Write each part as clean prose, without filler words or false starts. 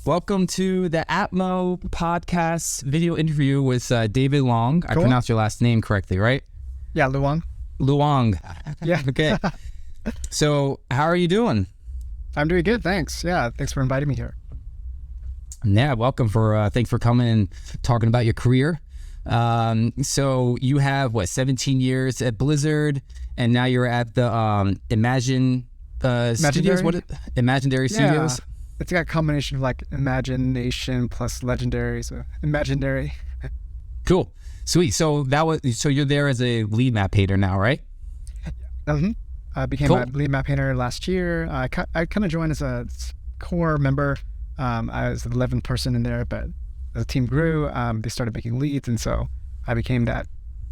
Welcome to the ATMO podcast video interview with David Luong. I Cool. pronounced your last name correctly, right? Yeah, Luong. Luong. Yeah. Okay. So, how are you doing? I'm doing good, thanks. Yeah, thanks for inviting me here. Yeah, welcome thanks for coming and talking about your career. So you have 17 years at Blizzard, and now you're at the Studios. What? Imagendary Studios. Yeah. It's got a combination of like imagination plus legendary, so Imagendary. Cool, sweet. So you're there as a lead map painter now, right? Mm-hmm. I became Cool. a lead map painter last year. I kind of joined as a core member. I was the 11th person in there, but as the team grew, they started making leads, and so I became that.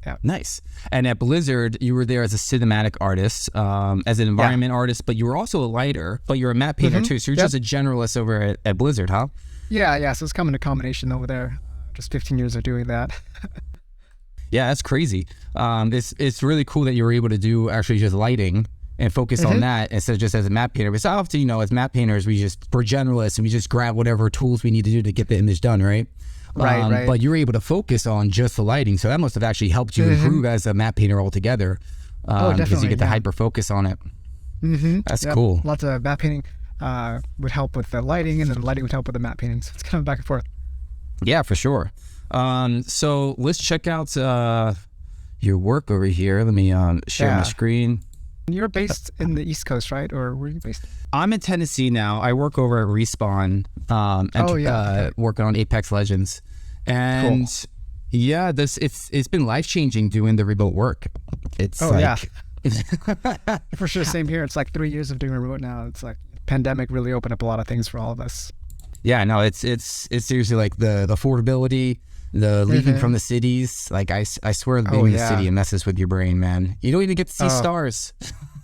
Yeah. Nice. And at Blizzard, you were there as a cinematic artist, as an environment artist, but you were also a lighter, but you're a map painter too. So you're just a generalist over at Blizzard, huh? Yeah. So it's coming to combination over there. Just 15 years of doing that. Yeah, that's crazy. It's really cool that you were able to do actually just lighting and focus on that instead of just as a map painter. But so often, as map painters, we're generalists and we just grab whatever tools we need to do to get the image done, right? Right. But you were able to focus on just the lighting, so that must have actually helped you improve as a map painter altogether. Because you get to hyper focus on it. That's cool. Lots of map painting would help with the lighting, and then the lighting would help with the map painting. So it's kind of back and forth. Yeah, for sure. So let's check out your work over here. Let me share my screen. You're based in the East Coast, right? Or where are you based? I'm in Tennessee now. I work over at Respawn, working on Apex Legends, and it's been life-changing doing the remote work. It's for sure. Same here. It's like 3 years of doing remote now. It's like pandemic really opened up a lot of things for all of us. Yeah, no, it's seriously like the affordability, the leaving from the cities. Like I swear, being in the city, it messes with your brain, man. You don't even get to see stars.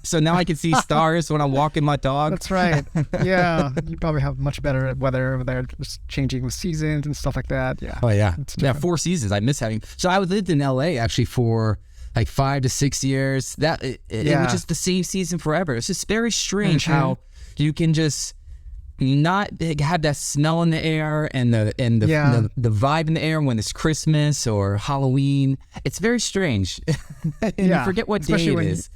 So now I can see stars when I'm walking my dog. That's right. Yeah, you probably have much better weather over there, just changing with seasons and stuff like that. Yeah. Oh yeah, 4 seasons. I miss having. So I lived in LA actually for like 5 to 6 years. It was just the same season forever. It's just very strange how you can just not have that smell in the air and the vibe in the air when it's Christmas or Halloween. It's very strange. And you forget what day it is.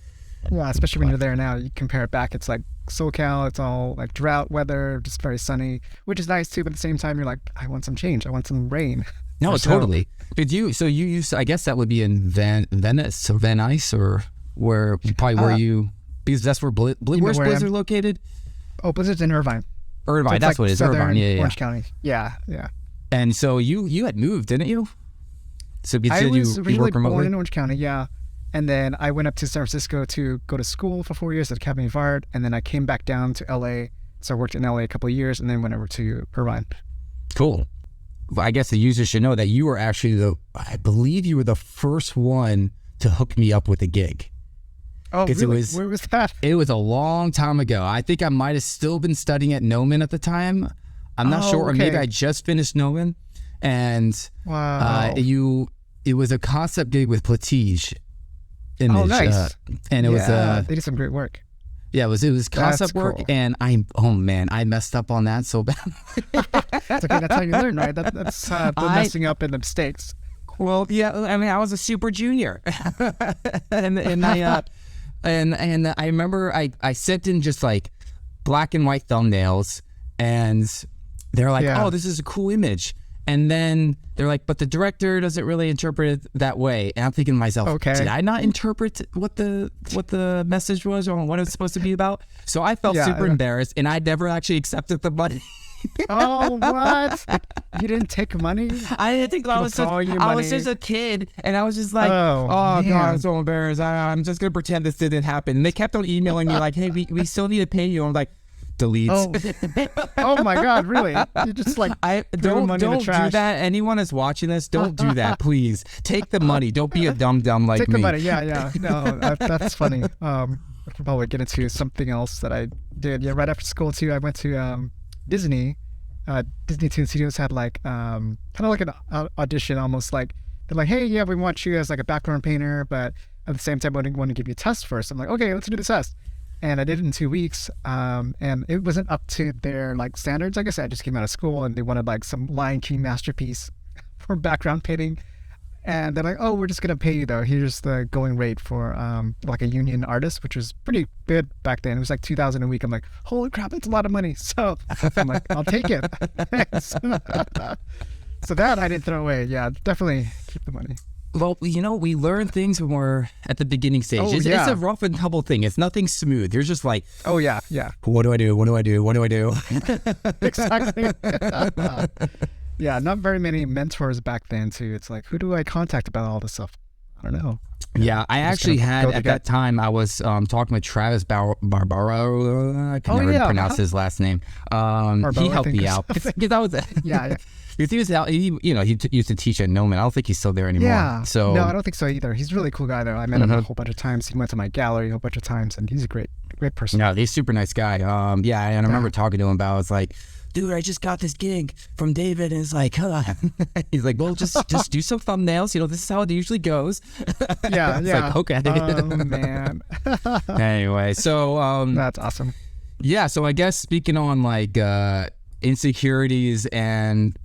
Especially when you're there now. You compare it back, it's like SoCal, it's all like drought weather, just very sunny, which is nice too, but at the same time you're like, I want some change, I want some rain. No, totally. Did you used, I guess that would be in Venice or Venice, or where you, because that's where where's Blizzard located? Oh, Blizzard's in Irvine. Irvine, so that's like what it is. Irvine, Orange County. Yeah. And so you had moved, didn't you? So I was you originally work remotely? born in Orange County, yeah. And then I went up to San Francisco to go to school for 4 years at Academy of Art, and then I came back down to LA. So I worked in LA a couple of years, and then went over to Irvine. Cool. Well, I guess the users should know that you were actually I believe you were the first one to hook me up with a gig. Oh, really? Where was that? It was a long time ago. I think I might have still been studying at Noman at the time. I'm not sure, or maybe I just finished Noman. And it was a concept gig with Platige Image. Oh, nice. And it was they did some great work. Yeah, it was concept work, cool. and I messed up on that so bad. It's okay, that's how you learn, right? That's the messing up and the mistakes. Well, yeah, I mean, I was a super junior, and I remember I sent in just like black and white thumbnails, and they're like, "Oh, this is a cool image," and then they're like, "But the director doesn't really interpret it that way." And I'm thinking to myself, did I not interpret what the message was or what it was supposed to be about? So I felt super embarrassed, and I never actually accepted the money. Oh, what? You didn't take money? I didn't think I was just a kid, and I was just like, oh God, I'm so embarrassed. I'm just gonna pretend this didn't happen. And they kept on emailing me like, hey, we still need to pay you. I'm like, delete. Oh my God, really? You just like don't money in the trash. Do that. Anyone that's watching this, don't do that, please. Take the money. Don't be a dumb like me. Take the money. Yeah. No, that's funny. I can probably get into something else that I did. Yeah, right after school too, I went to Disney. Disney Toon Studios had like kind of like an audition, almost like they're like, hey, yeah, we want you as like a background painter, but at the same time, we want to give you a test first. I'm like, okay, let's do the test. and I did it in 2 weeks. And it wasn't up to their like standards. Like I said, I just came out of school and they wanted like some Lion King masterpiece for background painting. And they're like, oh, we're just going to pay you though. Here's the going rate for like a union artist, which was pretty good back then. It was like 2,000 a week. I'm like, holy crap, that's a lot of money. So I'm like, I'll take it. So that I didn't throw away. Yeah, definitely keep the money. Well, you know, we learn things when we're at the beginning stage. Oh, It's yeah. a rough and tumble thing. It's nothing smooth. You're just like, Oh, yeah. what do I do? What do I do? What do I do? Exactly. Yeah, not very many mentors back then too. It's like, who do I contact about all this stuff? I don't know. Yeah, I actually had, go to at gut. that time, I was talking with Travis Barbaro. I can Oh, never yeah. pronounce his last name. He Barbeau, I helped think, me or out. something. Because I was, Yeah. because he was out, he used to teach at Noman. I don't think he's still there anymore. Yeah. So, No, I don't think so either. He's a really cool guy though. I met him a whole bunch of times. He went to my gallery a whole bunch of times, and he's a great person. no, he's a super nice guy. Yeah, and I remember talking to him about, I was like, dude, I just got this gig from David, and it's like, he's like, well, just do some thumbnails. You know, this is how it usually goes. Yeah. It's like, okay. Oh man. Anyway, so That's awesome. yeah, so I guess speaking on like insecurities and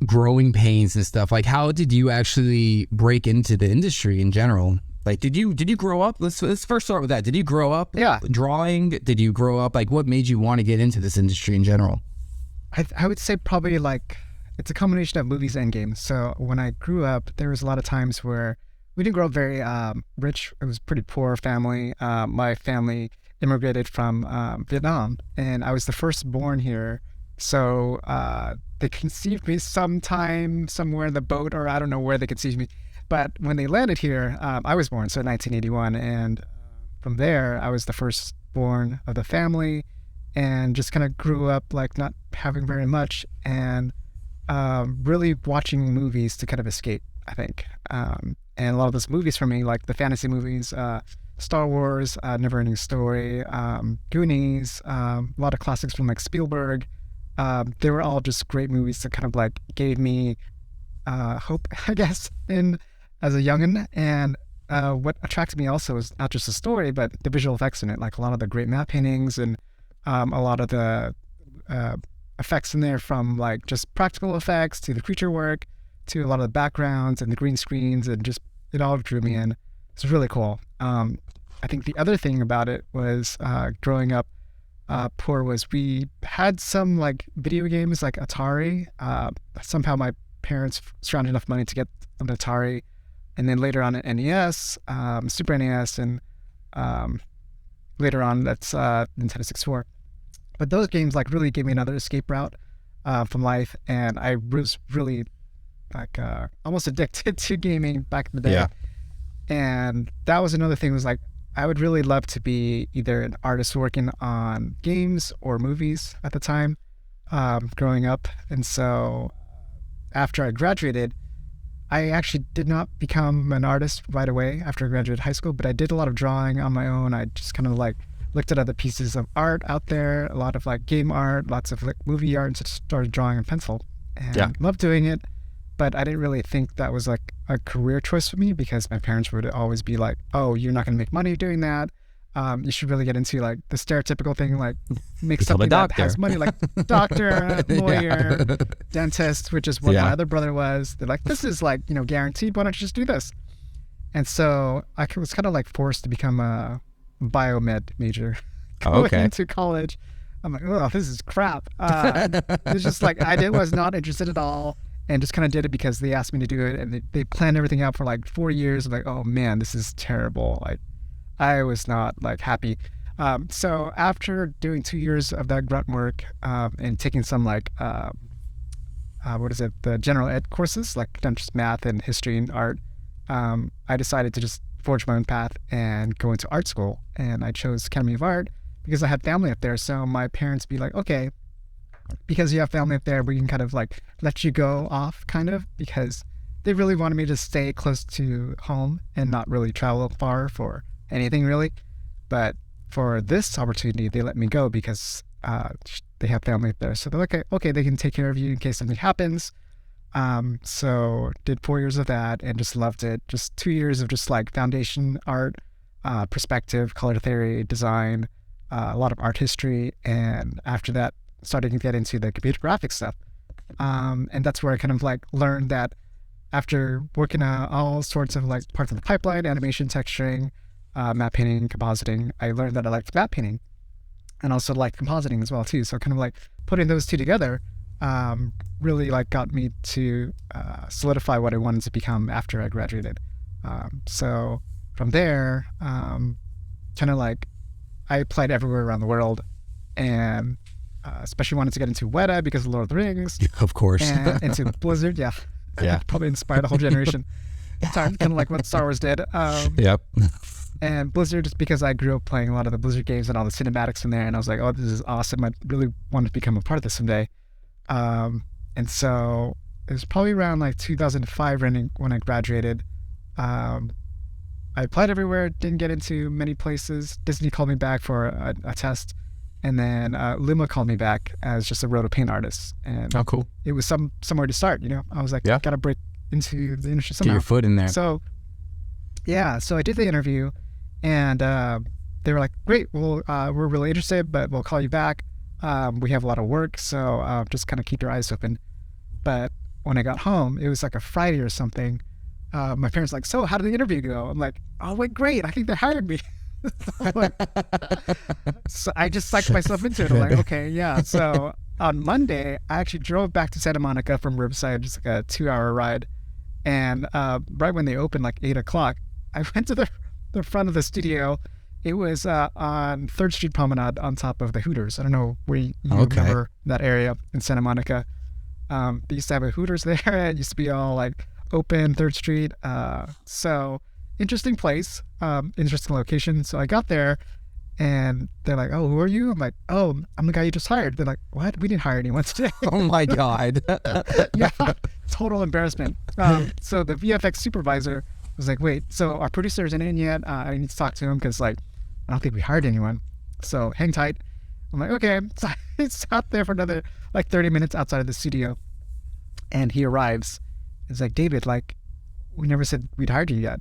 growing pains and stuff, like how did you actually break into the industry in general? Like, did you grow up? Let's first start with that. Did you grow up drawing? Did you grow up, like, what made you want to get into this industry in general? I would say probably like it's a combination of movies and games. So when I grew up, there was a lot of times where we didn't grow up very rich. It was a pretty poor family. My family immigrated from Vietnam, and I was the firstborn here. So they conceived me sometime somewhere in the boat, or I don't know where they conceived me. But when they landed here, I was born, so in 1981, and from there, I was the firstborn of the family, and just kind of grew up like not having very much, and really watching movies to kind of escape, I think. And a lot of those movies for me, like the fantasy movies, Star Wars, Neverending Story, Goonies, a lot of classics from like Spielberg. They were all just great movies that kind of like gave me hope, I guess, as a youngin'. And what attracted me also is not just the story, but the visual effects in it, like a lot of the great matte paintings and a lot of the effects in there, from like just practical effects to the creature work to a lot of the backgrounds and the green screens, and just it all drew me in. It's really cool. I think the other thing about it was growing up poor was we had some like video games like Atari. Somehow my parents scrounged enough money to get an Atari, and then later on an NES, Super NES, and later on that's Nintendo 64. But those games like really gave me another escape route from life, and I was really like almost addicted to gaming back in the day. Yeah. And that was another thing, was like I would really love to be either an artist working on games or movies at the time, growing up. And so after I graduated, I actually did not become an artist right away after I graduated high school, but I did a lot of drawing on my own. I just kind of like looked at other pieces of art out there, a lot of like game art, lots of like movie art, and just started drawing in pencil, and loved doing it. But I didn't really think that was like a career choice for me, because my parents would always be like, oh, you're not going to make money doing that. You should really get into like the stereotypical thing, like make Become a something that doctor. has money, like doctor, lawyer, dentist, which is what my other brother was. They're like, this is like, guaranteed. Why don't you just do this? And so I was kind of like forced to become a biomed major going into college. I'm like, oh, this is crap. It's just like was not interested at all, and just kind of did it because they asked me to do it, and they planned everything out for like 4 years. I'm like, oh man, this is terrible. Like, I was not like happy. So after doing 2 years of that grunt work and taking some like the general ed courses, like just math and history and art, I decided to just forge my own path and go into art school. And I chose Academy of Art because I had family up there. So my parents be like, okay, because you have family up there, we can kind of like let you go off, kind of, because they really wanted me to stay close to home and not really travel far for anything really. But for this opportunity, they let me go because they have family up there. So they're like, okay, they can take care of you in case something happens. So did 4 years of that and just loved it. Just 2 years of just like foundation art, perspective, color theory, design, a lot of art history, and after that, started to get into the computer graphics stuff. And that's where I kind of like learned that after working all sorts of like parts of the pipeline, animation, texturing, matte painting, compositing, I learned that I liked matte painting and also liked compositing as well too. So kind of like putting those two together really like got me to solidify what I wanted to become after I graduated. So from there, kind of like I applied everywhere around the world, and especially wanted to get into Weta because of Lord of the Rings. Of course. And into Blizzard, yeah. Probably inspired a whole generation. Kind of like what Star Wars did. Yep. And Blizzard, just because I grew up playing a lot of the Blizzard games and all the cinematics in there, and I was like, oh, this is awesome. I really wanted to become a part of this someday. And so it was probably around like 2005 when I graduated. I applied everywhere, didn't get into many places. Disney called me back for a test. And then Luma called me back as just a roto-paint artist. And oh, cool. It was somewhere to start, you know? I was like, got to break into the industry somehow. Get your foot in there. So, yeah. So I did the interview, and they were like, great, well, we're really interested, but we'll call you back. We have a lot of work, so just kind of keep your eyes open. But when I got home, it was like a Friday or something. My parents were like, so how did the interview go? I'm like, oh, wait, great. I think they hired me. So I just psyched myself into it. I'm like, okay, yeah. So on Monday, I actually drove back to Santa Monica from Riverside, just like a 2-hour ride. And right when they opened, like 8 o'clock, I went to the front of the studio. It was on 3rd Street Promenade on top of the Hooters. I don't know where you remember that area in Santa Monica. They used to have a Hooters there. It used to be all like open, 3rd Street. So interesting place, interesting location. So I got there and they're like, oh, who are you? I'm like, oh, I'm the guy you just hired. They're like, what? We didn't hire anyone today. Oh my God. Yeah, total embarrassment. So the VFX supervisor was like, wait, so our producer isn't in yet. I need to talk to him because like, I don't think we hired anyone. So hang tight. I'm like, okay. So I sat there for another like 30 minutes outside of the studio, and he arrives. It's like, David, like, we never said we'd hired you yet.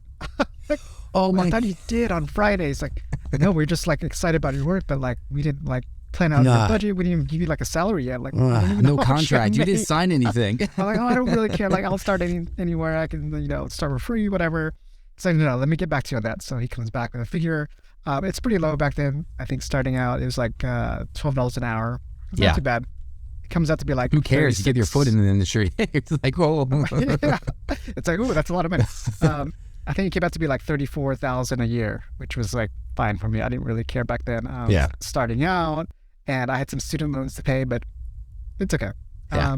Like, oh my! I thought you did on Fridays. Like, no, we're just like excited about your work, but like we didn't like plan out the budget. We didn't even give you like a salary yet. Like, no contract. You didn't sign anything. I'm like, oh, I don't really care. Like, I'll start anywhere. I can, start for free, whatever. It's like, no, let me get back to you on that. So he comes back with a figure. It's pretty low back then. I think starting out, it was like $12 an hour. It's not too bad. It comes out to be like, who cares? 36. You get your foot in the industry. It's like, oh. Yeah. It's like, oh, that's a lot of money. I think it came out to be like $34,000 a year, which was like fine for me. I didn't really care back then. Starting out, and I had some student loans to pay, but it's okay. Yeah.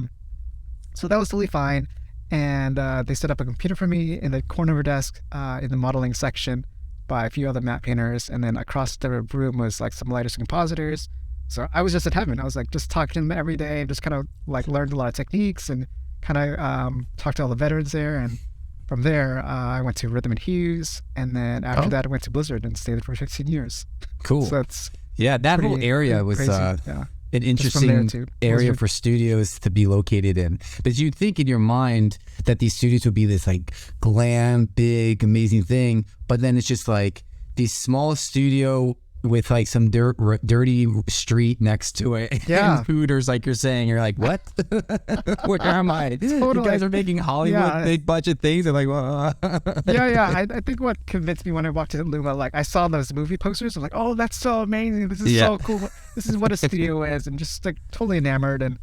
So that was totally fine. And they set up a computer for me in the corner of a desk in the modeling section by a few other matte painters. And then across the room was like some lighters and compositors. So I was just in heaven. I was like just talking to them every day and just kind of like learned a lot of techniques and kind of talked to all the veterans there. And from there, I went to Rhythm and Hues. And then after that, I went to Blizzard and stayed there for 15 years. Cool. So it's that whole area was an interesting area for studios to be located in. But you'd think in your mind that these studios would be this like glam, big, amazing thing. But then it's just like these small studio with like some dirty street next to it. Yeah. And Hooters, like you're saying. You're like, what? Where am I? Totally. You guys are making Hollywood big budget things. They're like, well. I think what convinced me when I walked into Luma, like I saw those movie posters. I'm like, oh, that's so amazing. This is so cool. This is what a studio is. And just like totally enamored and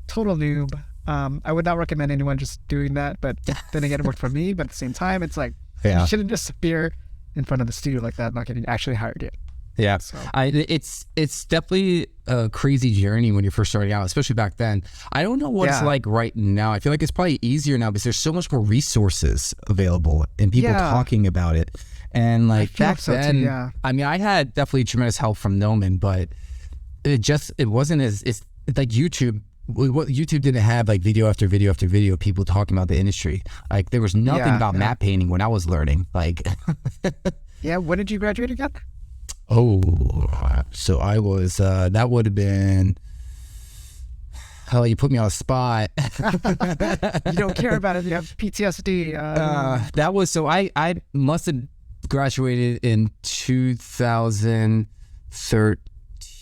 total noob. I would not recommend anyone just doing that. But then again, it worked for me. But at the same time, it's like, you shouldn't just appear in front of the studio like that, not getting actually hired yet. Yeah, so. It's definitely a crazy journey when you're first starting out, especially back then. I don't know what it's like right now. I feel like it's probably easier now because there's so much more resources available and people talking about it. And like back then, too, I mean, I had definitely tremendous help from Noman, but it wasn't it's like YouTube. What YouTube didn't have like video after video after video, people talking about the industry. Like there was nothing about matte painting when I was learning. Like, when did you graduate again? Oh, so I was, that would have been, you put me on a spot. You don't care about it. You have PTSD. That was, so I must have graduated in 2013.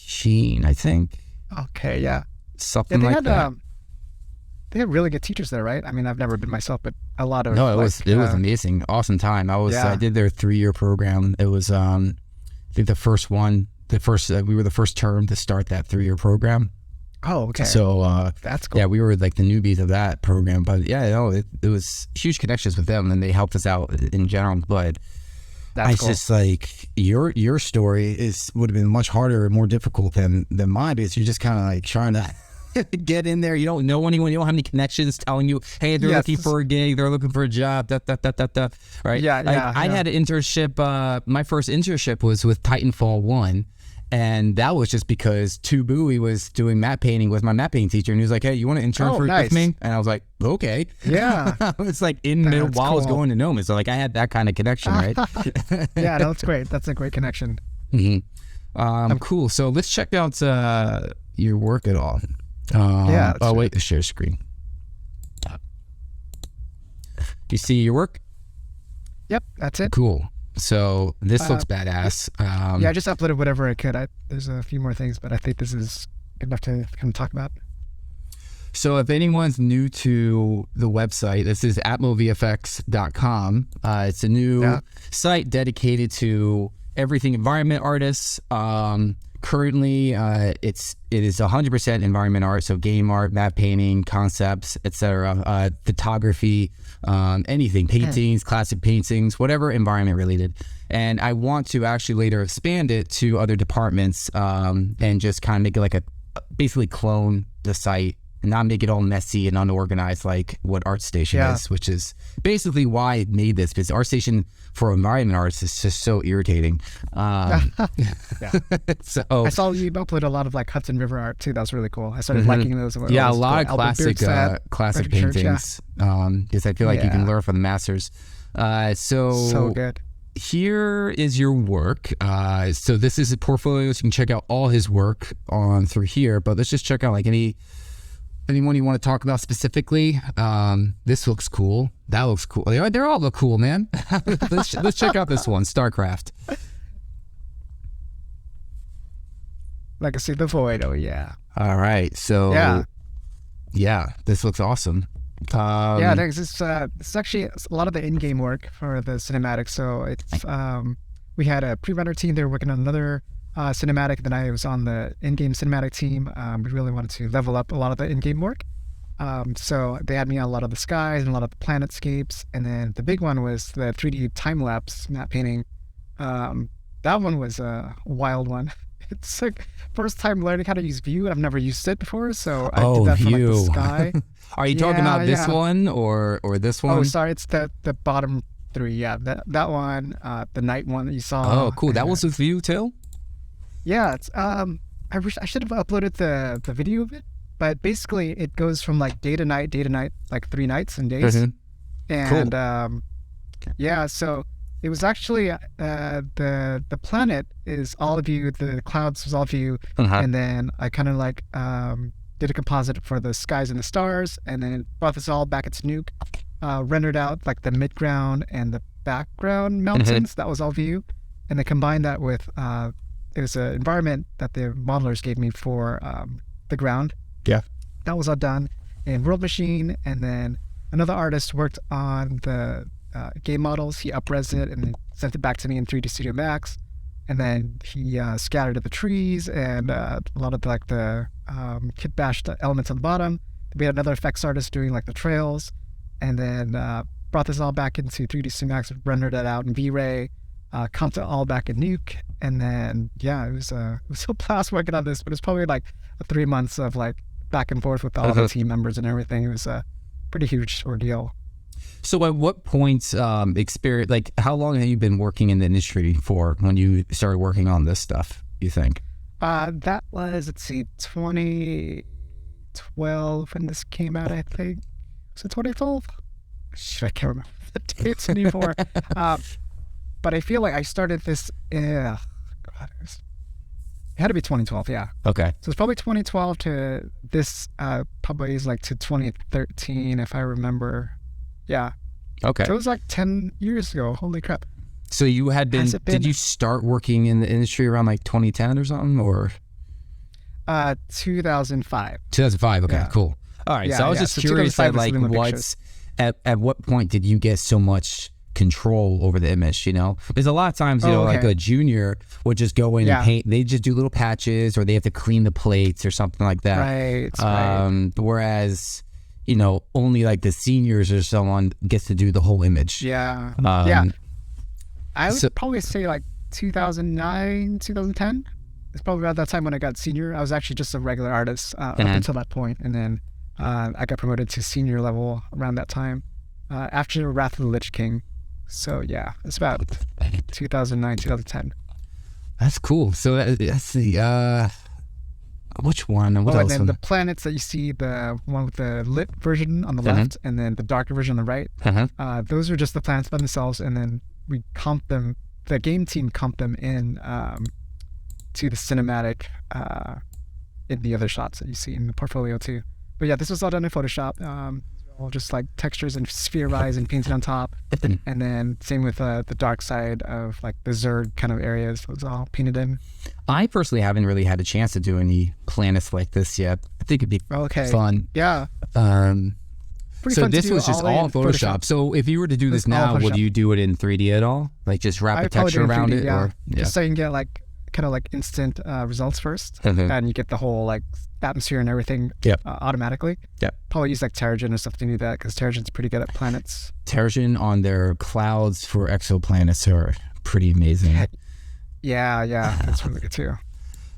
machine, I think. Okay, yeah. Something they like had that. they had really good teachers there, right? I mean, I've never been myself, but a lot of No, it was amazing, awesome time. I did their 3-year program. It was I think the first one, we were the first term to start that 3-year program. Oh, okay. So that's cool. Yeah, we were like the newbies of that program, but yeah, no, it was huge connections with them, and they helped us out in general. But That's cool. just like your story would have been much harder and more difficult than mine, because you're just kind of like trying to get in there. You don't know anyone. You don't have any connections telling you, hey, they're looking for a gig. They're looking for a job. Right? Yeah. I had an internship. My first internship was with Titanfall 1. And that was just because Tubui was doing matte painting with my matte painting teacher, and he was like, "Hey, you want to intern with me?" And I was like, "Okay." Yeah, it's like in the middle while I was going to Noma, so like I had that kind of connection, right? Yeah, that's great. That's a great connection. Mm-hmm. Cool. So let's check out your work at all. Wait, the share screen. You see your work? Yep, that's it. Cool. So this looks badass. I just uploaded whatever I could. There's a few more things, but I think this is good enough to kind of talk about. So if anyone's new to the website, this is atmovfx.com. It's a new site dedicated to everything environment artists. Currently, it is 100% environment art, so game art, map painting, concepts, etc., photography, anything, paintings, classic paintings, whatever environment related. And I want to actually later expand it to other departments and just kind of make it like basically clone the site, and not make it all messy and unorganized like what ArtStation is, which is basically why I made this, because ArtStation for environment artists is just so irritating. So I saw you upload a lot of like Hudson River art too. That was really cool. I started liking those. Yeah, a lot of classic paintings, because I feel like you can learn from the masters. So good. Here is your work. So this is a portfolio, so you can check out all his work on through here. But let's just check out like anyone you want to talk about specifically. This looks cool. That looks cool. They all look cool, man. let's check out this one, StarCraft. Legacy of the Void. Oh yeah. All right. So yeah, this looks awesome. It's actually a lot of the in-game work for the cinematic. So it's we had a pre-render team. They were working on another cinematic. Then I was on the in-game cinematic team. We really wanted to level up a lot of the in-game work. So they had me on a lot of the skies and a lot of the planetscapes. And then the big one was the 3D time-lapse map painting. That one was a wild one. It's like first time learning how to use View. I've never used it before, so I did that for like the sky. Are you talking about this one or this one? Oh, sorry, it's the bottom 3. Yeah, that one, the night one that you saw. Oh, cool. That was with View too? Yeah, it's I wish I should have uploaded the video of it, but basically it goes from like day to night, like 3 nights and days. And cool. So it was actually the planet is all of you, the clouds was all of you, and then I kind of like did a composite for the skies and the stars, and then brought this all back into Nuke, rendered out like the midground and the background mountains. That was all View, and then combined that with it was an environment that the modelers gave me for the ground. Yeah, that was all done in World Machine, and then another artist worked on the game models. He up-res it and then sent it back to me in 3D Studio Max, and then he scattered the trees and a lot of like the kit bashed elements on the bottom. We had another effects artist doing like the trails, and then brought this all back into 3D Studio Max, rendered it out in V-Ray, comped it all back in Nuke, and then it was so blast working on this. But it's probably like 3 months of like back and forth with all the team members and everything. It was a pretty huge ordeal. So at what point experience, like how long have you been working in the industry for when you started working on this stuff, you think? That was, let's see, 2012 when this came out, I think. Was it 2012? I can't remember the dates anymore. But I feel like I started this, it had to be 2012, yeah. Okay. So it's probably 2012 to this, probably is like to 2013, if I remember. Yeah. Okay. So it was like 10 years ago. Holy crap. So you had been, did you start working in the industry around like 2010 or something, or? 2005. 2005. Okay, Yeah. cool. All right. Yeah, So I was yeah. just So curious, 2005 at was like Luma Pictures. at what point did you get so much control over the image? Because a lot of times, Oh, like okay. a junior would just go in and Yeah. paint. They just do little patches, or they have to clean the plates or something like that. Right. Whereas, only like the seniors or someone gets to do the whole image. Yeah. Um, Yeah. I would so- probably say like 2009, 2010. It's probably about that time when I got senior. I was actually just a regular artist up until that point, and then I got promoted to senior level around that time after Wrath of the Lich King. So yeah, it's about 2009, 2010. That's cool. So let's see. Which one? What and else? then the planets that you see, the one with the lit version on the left, and then the darker version on the right. Those are just the planets by themselves, and then we comp them. The game team comped them in to the cinematic in the other shots that you see in the portfolio too. But yeah, this was all done in Photoshop. All just like textures and spherized and painted on top. And then same with the dark side of like the Zerg kind of areas. It was all painted in. I personally haven't really had a chance to do any planets like this yet. I think it'd be fun. Yeah. So fun to this do was just all in Photoshop. So if you were to do this now, would you do it in 3D at all? Like just wrap a texture around it? Yeah. Or Just so you can get like kind of like instant results first. And you get the whole like atmosphere and everything automatically. Yep. Probably use like Terrigen or something to do that, because Terrigen's pretty good at planets. Terrigen on their clouds for exoplanets are pretty amazing. Yeah, that's really good too.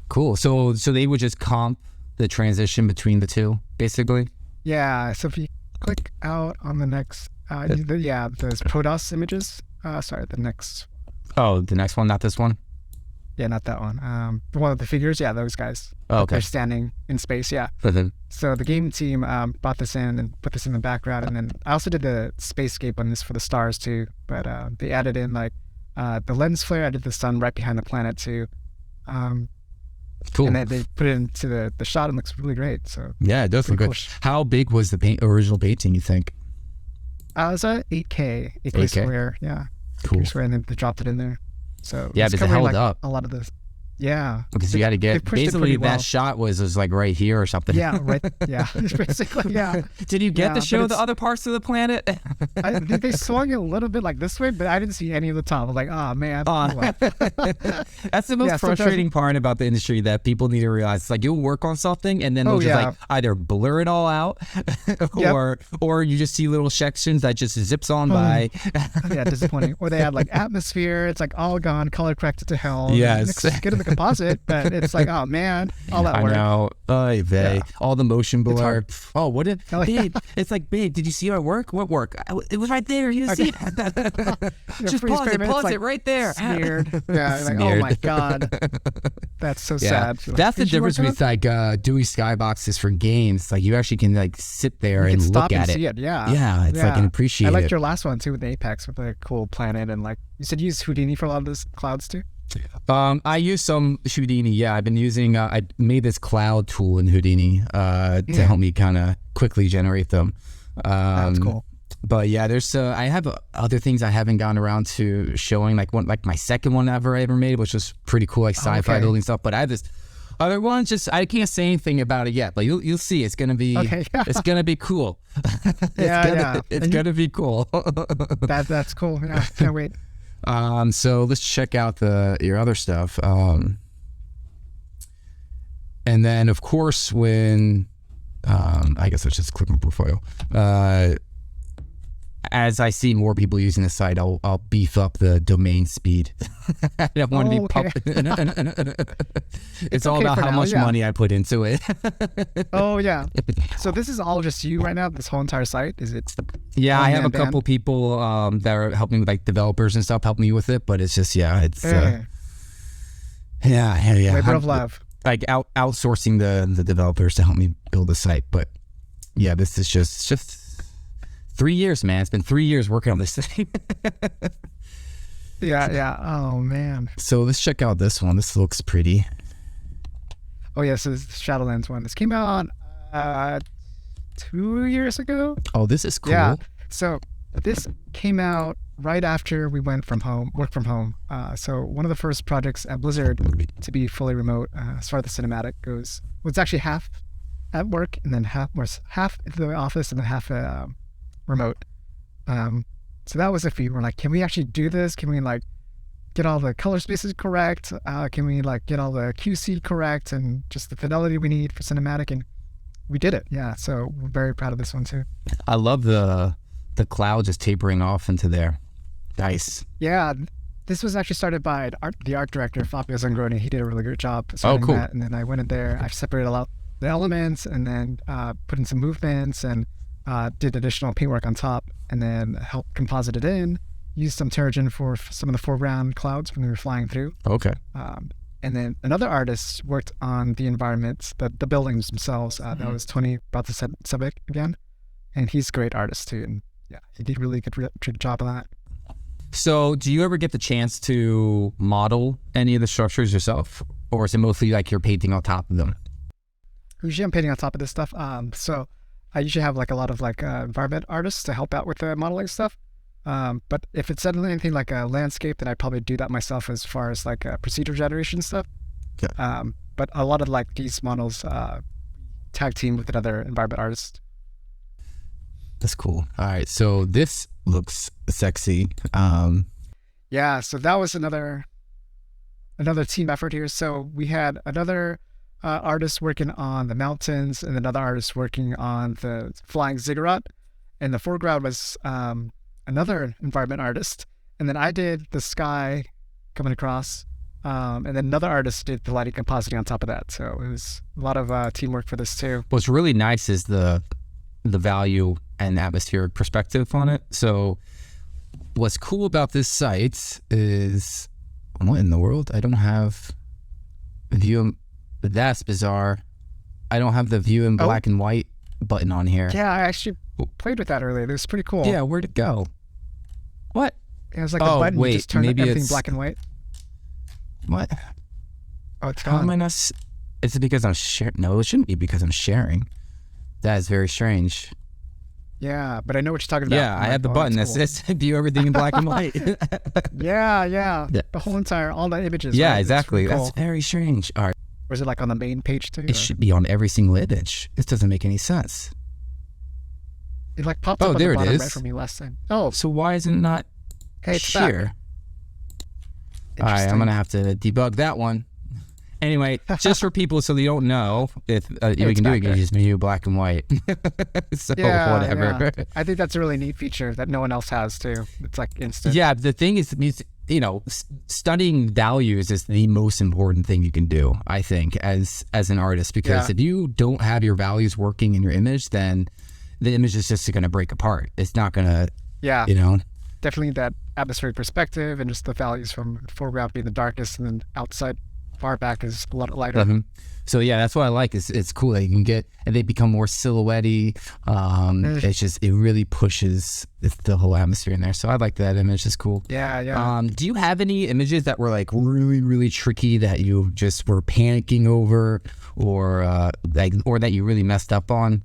Cool. So they would just comp the transition between the two, basically? Yeah, so if you click out on the next, those ProDOS images. The next. Oh, the next one, not this one? Yeah, not that one. The one with the figures, those guys. Oh, okay. They're standing in space, yeah. So the game team brought this in and put this in the background, and then I also did the spacescape on this for the stars too. But they added in like the lens flare. I did the sun right behind the planet too. Cool. And then they put it into the shot, and it looks really great. So yeah, it does look good. How big was the original painting, you think? It was a 8K square. Yeah. Cool. Square, and then they dropped it in there. So yeah, because it held up a lot of this. Yeah, because you had to get basically that shot was like right here or something. Yeah, right. Yeah, basically. Yeah. Did you get to show the other parts of the planet? I think they swung it a little bit like this way, but I didn't see any of the top. I was like, oh man. That's the most frustrating part about the industry that people need to realize. It's like you'll work on something and then they'll just like either blur it all out, or you just see little sections that just zips on by. Yeah, disappointing. Or they had like atmosphere. It's like all gone, color corrected to hell. Yes. Get in the composite, but it's like, oh man, all that work. I know. All the motion blur. Oh, what did babe? It's like, babe, did you see our work? What work? It was right there. You see it. Just pause it right there. Smeared. Yeah, like, oh my god, that's so sad. That's the difference with like doing skyboxes for games. Like you actually can like sit there and look at it. See it. Yeah, it's like an appreciate. I liked your last one too with Apex with a cool planet, and like you said, you use Houdini for a lot of those clouds too. I use some Houdini. Yeah, I've been using. I made this cloud tool in Houdini to help me kind of quickly generate them. That's cool. But yeah, there's. I have other things I haven't gotten around to showing. Like my second one I ever made, which was pretty cool, like sci-fi building stuff. But I have this other one. Just I can't say anything about it yet. But you'll see. It's gonna be. It's gonna be cool. It's gonna be cool. That's cool. Yeah, can't wait. So let's check out your other stuff. And then of course when I guess let's just click my portfolio. As I see more people using the site, I'll beef up the domain speed. I don't want to be It's all about how much money I put into it. Oh yeah. So this is all just you right now, this whole entire site? Is it? Yeah, I have a couple people that are helping with like developers and stuff, helping me with it, but it's just it's labor of love. Like outsourcing the developers to help me build the site. But yeah, this is just 3 years, man. It's been 3 years working on this thing. Yeah. Oh man. So let's check out this one. This looks pretty. Oh yeah, so this is the Shadowlands one. This came out 2 years ago. Oh, this is cool. Yeah. So this came out right after we work from home. So one of the first projects at Blizzard to be fully remote, as far as the cinematic goes, was actually half at work and then half at the office and then half remote. So that was a feat. We're like, can we actually do this? Can we like get all the color spaces correct? Can we like get all the QC correct and just the fidelity we need for cinematic? And we did it. Yeah. So we're very proud of this one too. I love the cloud just tapering off into there. Nice. Yeah. This was actually started by the art director, Fabio Zangroni. He did a really good job starting that. And then I went in there, I separated out the elements and then put in some movements and did additional paintwork on top and then helped composite it in, used some Terrigen for some of the foreground clouds when we were flying through. Okay. And then another artist worked on the environments, the buildings themselves. That was Tony Baltasevich again. And he's a great artist too. And yeah, he did a really good job of that. So do you ever get the chance to model any of the structures yourself? Or is it mostly like you're painting on top of them? Usually I'm painting on top of this stuff. So I usually have like a lot of like environment artists to help out with the modeling stuff. But if it's anything like a landscape, then I probably do that myself as far as like procedure generation stuff. Okay. But a lot of like these models tag team with another environment artist. That's cool. All right. So this looks sexy. Yeah. So that was another team effort here. So we had another artist working on the mountains and another artist working on the flying ziggurat. And the foreground was another environment artist. And then I did the sky coming across. And then another artist did the lighting compositing on top of that. So it was a lot of teamwork for this too. What's really nice is the value and atmospheric perspective on it. So what's cool about this site is, what in the world? I don't have view. That's bizarre. I don't have the view in black and white button on here. Yeah, I actually played with that earlier. It was pretty cool. Yeah, where'd it go? What? It was like a button. Wait, you just turned maybe everything it's black and white. What? Oh, it's How gone. am I not? Is it because I'm sharing? No, it shouldn't be because I'm sharing. That is very strange. Yeah, but I know what you're talking about. Yeah, I have the button that says view everything in black and white. Yeah. The whole all the images. Yeah, right? exactly. Cool. That's very strange. All right. Was it like on the main page too? It should be on every single image. This doesn't make any sense. It like popped up on there the it bottom is. right for me last time. Oh, So why is it not hey, it's here? All right, I'm going to have to debug that one. Anyway, just for people so they don't know, if we can do it, you just view black and white. So whatever. Yeah. I think that's a really neat feature that no one else has too. It's like instant. Yeah, the thing is, studying values is the most important thing you can do, I think, as an artist, because if you don't have your values working in your image, then the image is just going to break apart. It's not going to, definitely that atmospheric perspective and just the values from foreground being the darkest and then outside far back is a lot lighter. Mm-hmm. So yeah, that's what I like. It's cool that you can get, and they become more silhouette-y. It really pushes the whole atmosphere in there. So I like that image. It's cool. Yeah. Do you have any images that were like really, really tricky that you just were panicking over, or that you really messed up on?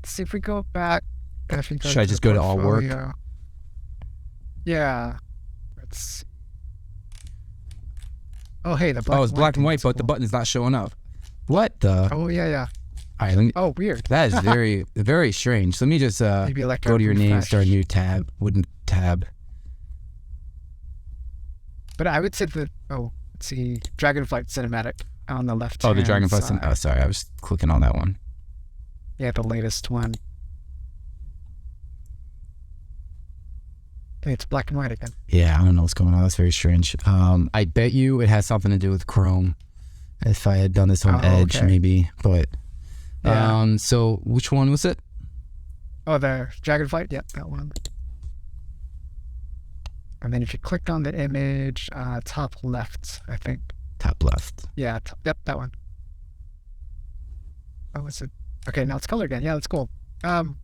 See if we go back. Should I just go to all work? Yeah. Let's see. Oh, hey, the black. Oh, it's black and white, but cool. the button's not showing up. What the? Oh, yeah. All right, Oh, weird. That is very, very strange. Let me just go to your name, start a new tab, wooden tab. But I would say let's see, Dragonflight Cinematic on the left. Oh, the Dragonflight. Oh, sorry, I was clicking on that one. Yeah, the latest one. Hey, it's black and white again. Yeah, I don't know what's going on. That's very strange. I bet you it has something to do with Chrome. If I had done this on Edge, maybe. But so which one was it? Oh, the Dragonflight. Yep, that one. And then if you click on the image, top left, I think. Top left. Yeah. Yep, that one. Oh, is it? Okay, now it's color again. Yeah, that's cool. Another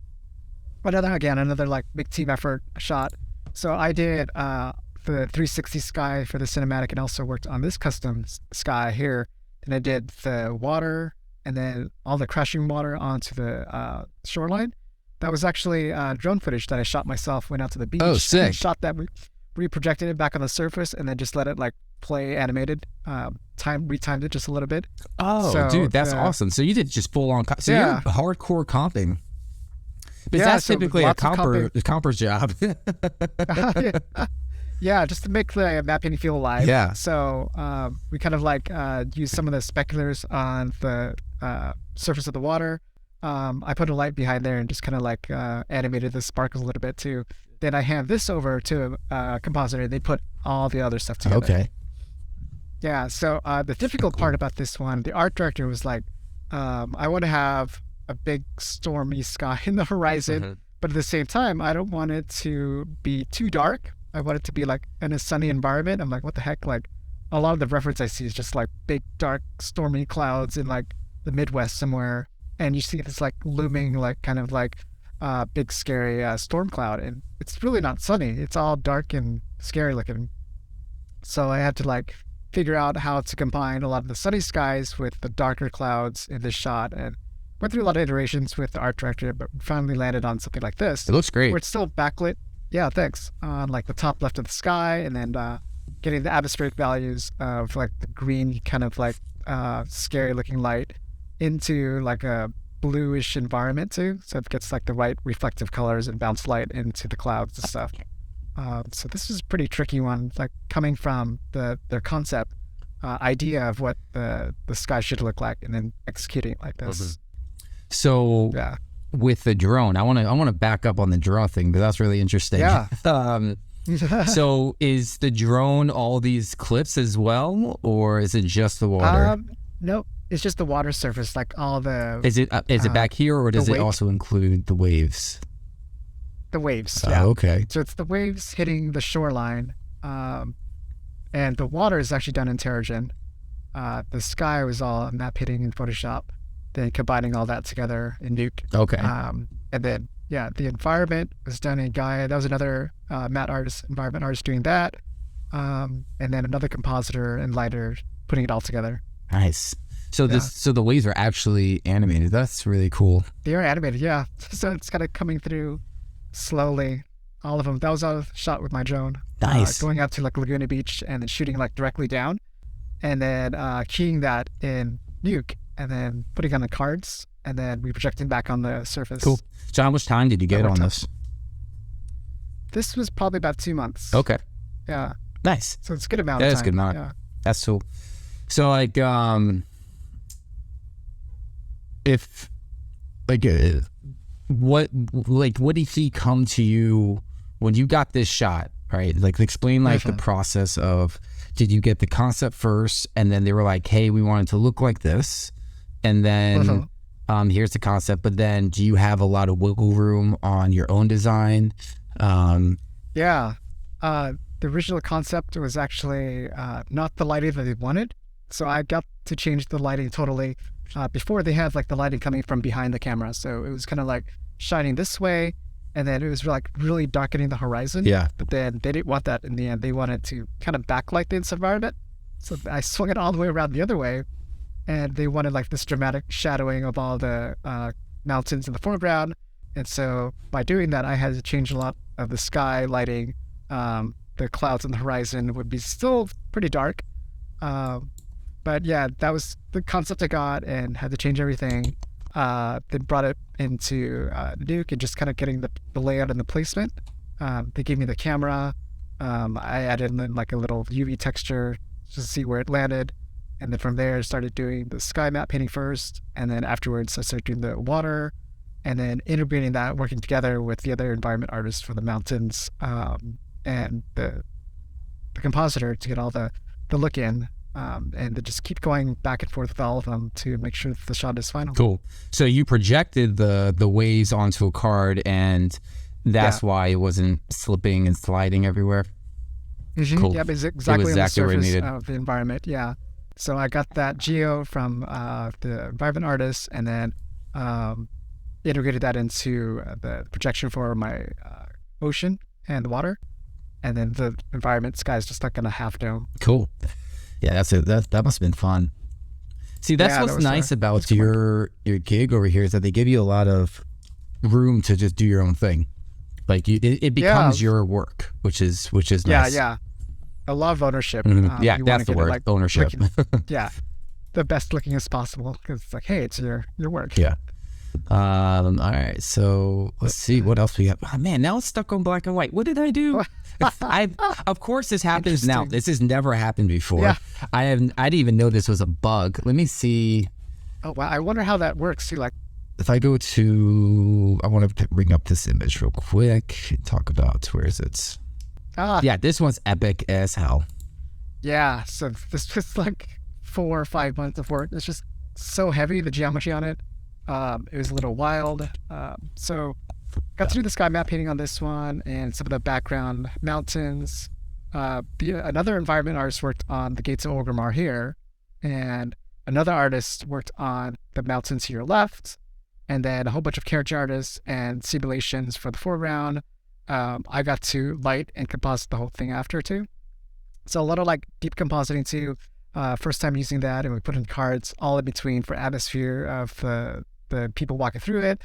like big team effort shot. So I did the 360 sky for the cinematic and also worked on this custom sky here. And I did the water and then all the crashing water onto the shoreline. That was actually drone footage that I shot myself. Went out to the beach. Oh, sick. Shot that, reprojected it back on the surface, and then just let it like play animated. Retimed it just a little bit. Oh, So, dude, that's awesome. So you did just full on. So Yeah. you're hardcore comping. But Yeah, that's so typically a lots of comper's job. Yeah, just to make the map painting feel alive. Yeah. So we kind of like use some of the speculars on the surface of the water. I put a light behind there and just kind of like animated the sparkles a little bit too. Then I hand this over to a compositor. They put all the other stuff together. Okay. Yeah. So the difficult part about this one, the art director was like, I want to have a big stormy sky in the horizon, but at the same time, I don't want it to be too dark. I want it to be like in a sunny environment. I'm like, what the heck? Like a lot of the reference I see is just like big, dark, stormy clouds in like the Midwest somewhere. And you see this like looming, like kind of like big, scary storm cloud. And it's really not sunny. It's all dark and scary looking. So I had to like figure out how to combine a lot of the sunny skies with the darker clouds in this shot, and went through a lot of iterations with the art director, but finally landed on something like this. It looks great. Where it's still backlit. Yeah, thanks. On like the top left of the sky, and then getting the atmospheric values of like the green kind of like scary looking light into like a bluish environment too. So it gets like the right reflective colors and bounce light into the clouds and stuff. So this is a pretty tricky one, like coming from their concept idea of what the sky should look like, and then executing it like this. So Yeah. with the drone, I want to back up on the drone thing, because that's really interesting. Yeah. So is the drone all these clips as well, or is it just the water? Nope. It's just the water surface, like all the Is it back here, or does it wake. also include the waves? the waves. Oh, okay. So it's the waves hitting the shoreline, and the water is actually done in Terrigen. The sky was all map hitting in Photoshop, then combining all that together in Nuke. Okay. And then the environment was done in Gaia. That was another environment artist doing that, and then another compositor and lighter putting it all together. Nice. So so the waves are actually animated. That's really cool. They are animated, yeah. So it's kind of coming through slowly. All of them. That was all shot with my drone. Nice. Going out to like Laguna Beach and then shooting like directly down, and then keying that in Nuke, and then putting on the cards, and then reprojecting back on the surface. Cool. So how much time did you get on this? This was probably about 2 months. Okay. Yeah. Nice. So it's a good amount of time. That's a good amount. Yeah. That's cool. So like, if like, what did he come to you when you got this shot? Right. Like explain like the process of, did you get the concept first and then they were like, hey, we want it to look like this, and then here's the concept, but then do you have a lot of wiggle room on your own design? Yeah. The original concept was actually not the lighting that they wanted. So I got to change the lighting totally. Before they had like the lighting coming from behind the camera. So it was kind of like shining this way, and then it was like really darkening the horizon. Yeah. But then they didn't want that in the end. They wanted to kind of backlight the environment. So I swung it all the way around the other way, and they wanted like this dramatic shadowing of all the mountains in the foreground. And so by doing that, I had to change a lot of the sky lighting. The clouds on the horizon would be still pretty dark. But yeah, that was the concept I got, and had to change everything. Then brought it into Nuke and just kind of getting the layout and the placement. They gave me the camera. I added in like a little UV texture just to see where it landed. And then from there, I started doing the sky map painting first. And then afterwards, I started doing the water, and then integrating that, working together with the other environment artists for the mountains, and the compositor to get all the look in. And to just keep going back and forth with all of them to make sure that the shot is final. Cool. So you projected the waves onto a card, and that's why it wasn't slipping and sliding everywhere. Mm-hmm. Cool. Yeah, it's exactly on the exactly where it surface needed. of the environment. Yeah. So I got that geo from the environment artist, and then integrated that into the projection for my ocean and the water, and then the environment sky is just like in a half dome. Cool. Yeah, that must have been fun. See, that's what's nice about your gig over here is that they give you a lot of room to just do your own thing. Like it becomes your work, which is nice. Yeah. A lot of ownership. Yeah, that's the word. Like, ownership. Yeah, the best looking as possible because it's like, hey, it's your work. Yeah. All right. So let's see what else we got. Oh, man, now it's stuck on black and white. What did I do? Of course this happens now. This has never happened before. Yeah. I didn't even know this was a bug. Let me see. Oh wow, I wonder how that works. See, like, if I go to, I want to bring up this image real quick and talk about, where is it? Yeah, this one's epic as hell. Yeah, so this was like 4 or 5 months of work. It's just so heavy, the geometry on it. It was a little wild. So got to do the sky map painting on this one and some of the background mountains. Another environment artist worked on the Gates of Orgrimmar here, and another artist worked on the mountains to your left, and then a whole bunch of character artists and simulations for the foreground. I got to light and composite the whole thing after too. So a lot of like deep compositing too. First time using that, and we put in cards all in between for atmosphere of the people walking through it.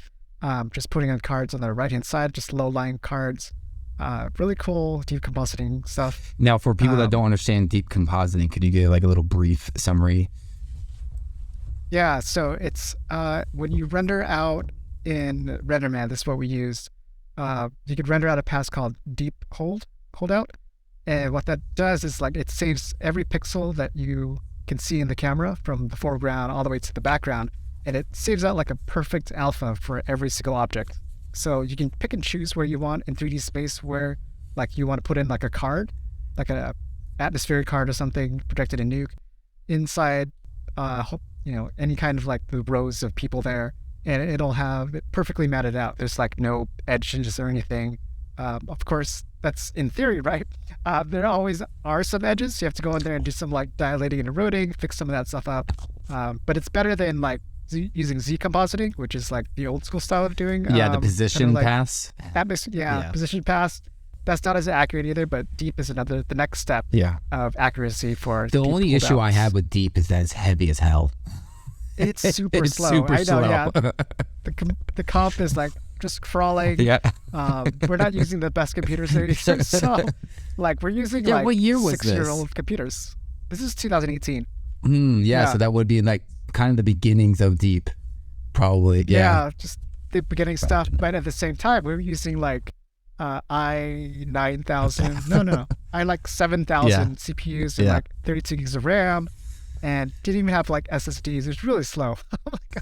Just putting on cards on the right hand side, just low lying cards. Really cool deep compositing stuff. Now, for people that don't understand deep compositing, could you give like a little brief summary? Yeah, so it's when you render out in RenderMan, this is what we used. You could render out a pass called deep holdout. And what that does is like it saves every pixel that you can see in the camera from the foreground all the way to the background. And it saves out like a perfect alpha for every single object. So you can pick and choose where you want in 3D space where like you want to put in like a card, like a atmospheric card or something projected in Nuke inside, any kind of like the rows of people there. And it'll have it perfectly matted out. There's like no edges or anything. Of course, that's in theory, right? There always are some edges. You have to go in there and do some like dilating and eroding, fix some of that stuff up. But it's better than like using Z compositing, which is like the old school style of doing. Yeah, the position like pass. Position pass. That's not as accurate either, but deep is the next step of accuracy for the only issue I have with deep is that it's heavy as hell. It's super it's slow. Super slow. Yeah. The comp is like just crawling. Yeah. We're not using the best computers there either. So like we're using like what year was 6-year-old computers. This is 2018. So that would be like kind of the beginnings of deep, probably. Yeah, just the beginning stuff. But at the same time, we were using like i9000. I like 7,000 CPUs and like 32 gigs of RAM, and didn't even have like SSDs. It was really slow. Oh my God.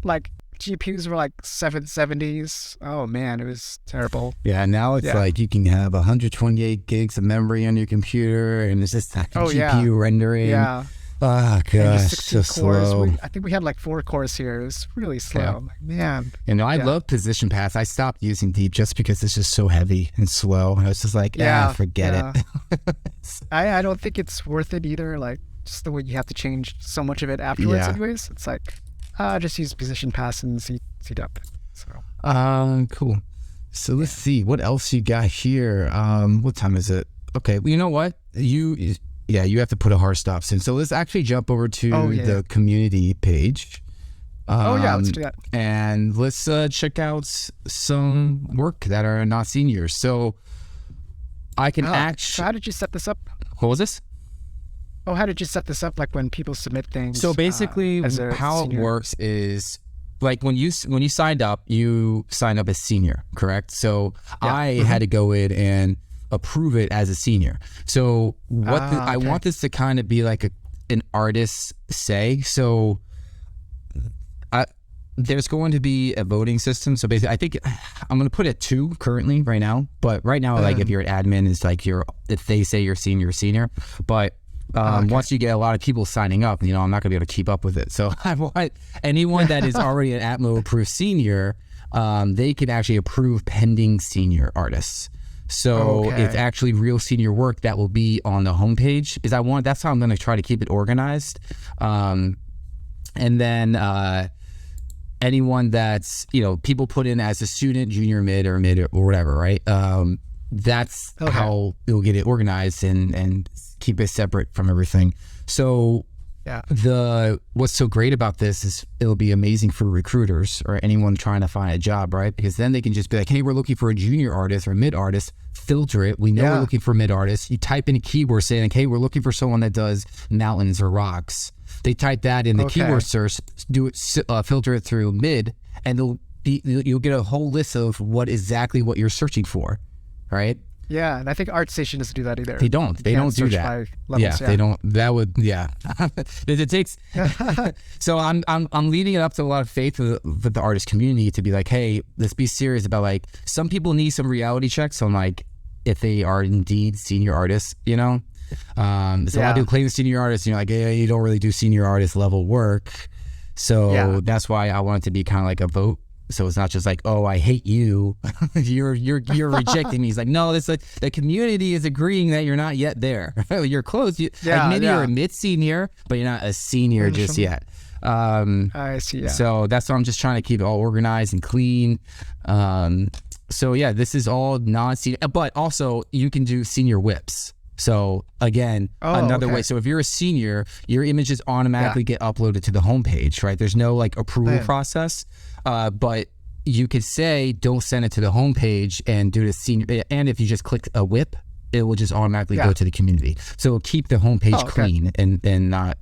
Like GPUs were like 770s. Oh man, it was terrible. Yeah, now it's like you can have 128 gigs of memory on your computer, and it's just like GPU rendering. Yeah. Oh gosh, so slow. I think we had like 4 cores here. It was really slow. Yeah. Like, man. I love position paths. I stopped using deep just because it's just so heavy and slow. I was just like, forget it. I don't think it's worth it either. Like just the way you have to change so much of it afterwards. Anyways, it's like just use position pass and see up. So. Cool. So let's see what else you got here. What time is it? Okay. Well, you know what? You have to put a hard stop soon. So let's actually jump over to the community page. Let's do that. And let's check out some work that are not seniors. So I can So how did you set this up? What was this? Oh, how did you set this up? Like when people submit things? So basically, how it works is like when you signed up, you signed up as senior, correct? So I had to go in and approve it as a senior. So I want this to kind of be like an artist say. So there's going to be a voting system. So basically, I think I'm going to put it 2 currently right now. But right now, like if you're an admin, it's like if they say you're senior. But once you get a lot of people signing up, I'm not going to be able to keep up with it. So I want anyone that is already an ATMO approved senior, they can actually approve pending senior artists. So it's actually real senior work that will be on the homepage because that's how I'm going to try to keep it organized. And then anyone that's, people put in as a student, junior, mid or whatever, right? That's how you'll get it organized and keep it separate from everything. So Yeah. What's so great about this is it'll be amazing for recruiters or anyone trying to find a job, right? Because then they can just be like, hey, we're looking for a junior artist or a mid artist. Filter it. We know we're looking for mid artists. You type in a keyword saying, like, hey, we're looking for someone that does mountains or rocks. They type that in the keyword search, do it, filter it through mid, and you'll get a whole list of what you're searching for, right? Yeah, and I think ArtStation doesn't do that either. They don't do that. Levels, they don't. That would, it takes. So I'm leading it up to a lot of faith with the artist community to be like, hey, let's be serious about, like, some people need some reality checks on, like, if they are indeed senior artists, you know. So a lot of people claim senior artists, you know, like, hey, you don't really do senior artist level work. So that's why I want it to be kind of like a vote. So it's not just like, oh, I hate you. you're rejecting me. It's like, no, it's like the community is agreeing that you're not yet there. You're close. Like maybe you're a mid-senior, but you're not a senior just yet. I see. Yeah. So that's why I'm just trying to keep it all organized and clean. So yeah, this is all non-senior, but also you can do senior whips. So again, another way. So if you're a senior, your images automatically get uploaded to the homepage, right? There's no like approval process, but you could say don't send it to the homepage and do the senior. And if you just click a whip, it will just automatically go to the community. So keep the homepage clean and not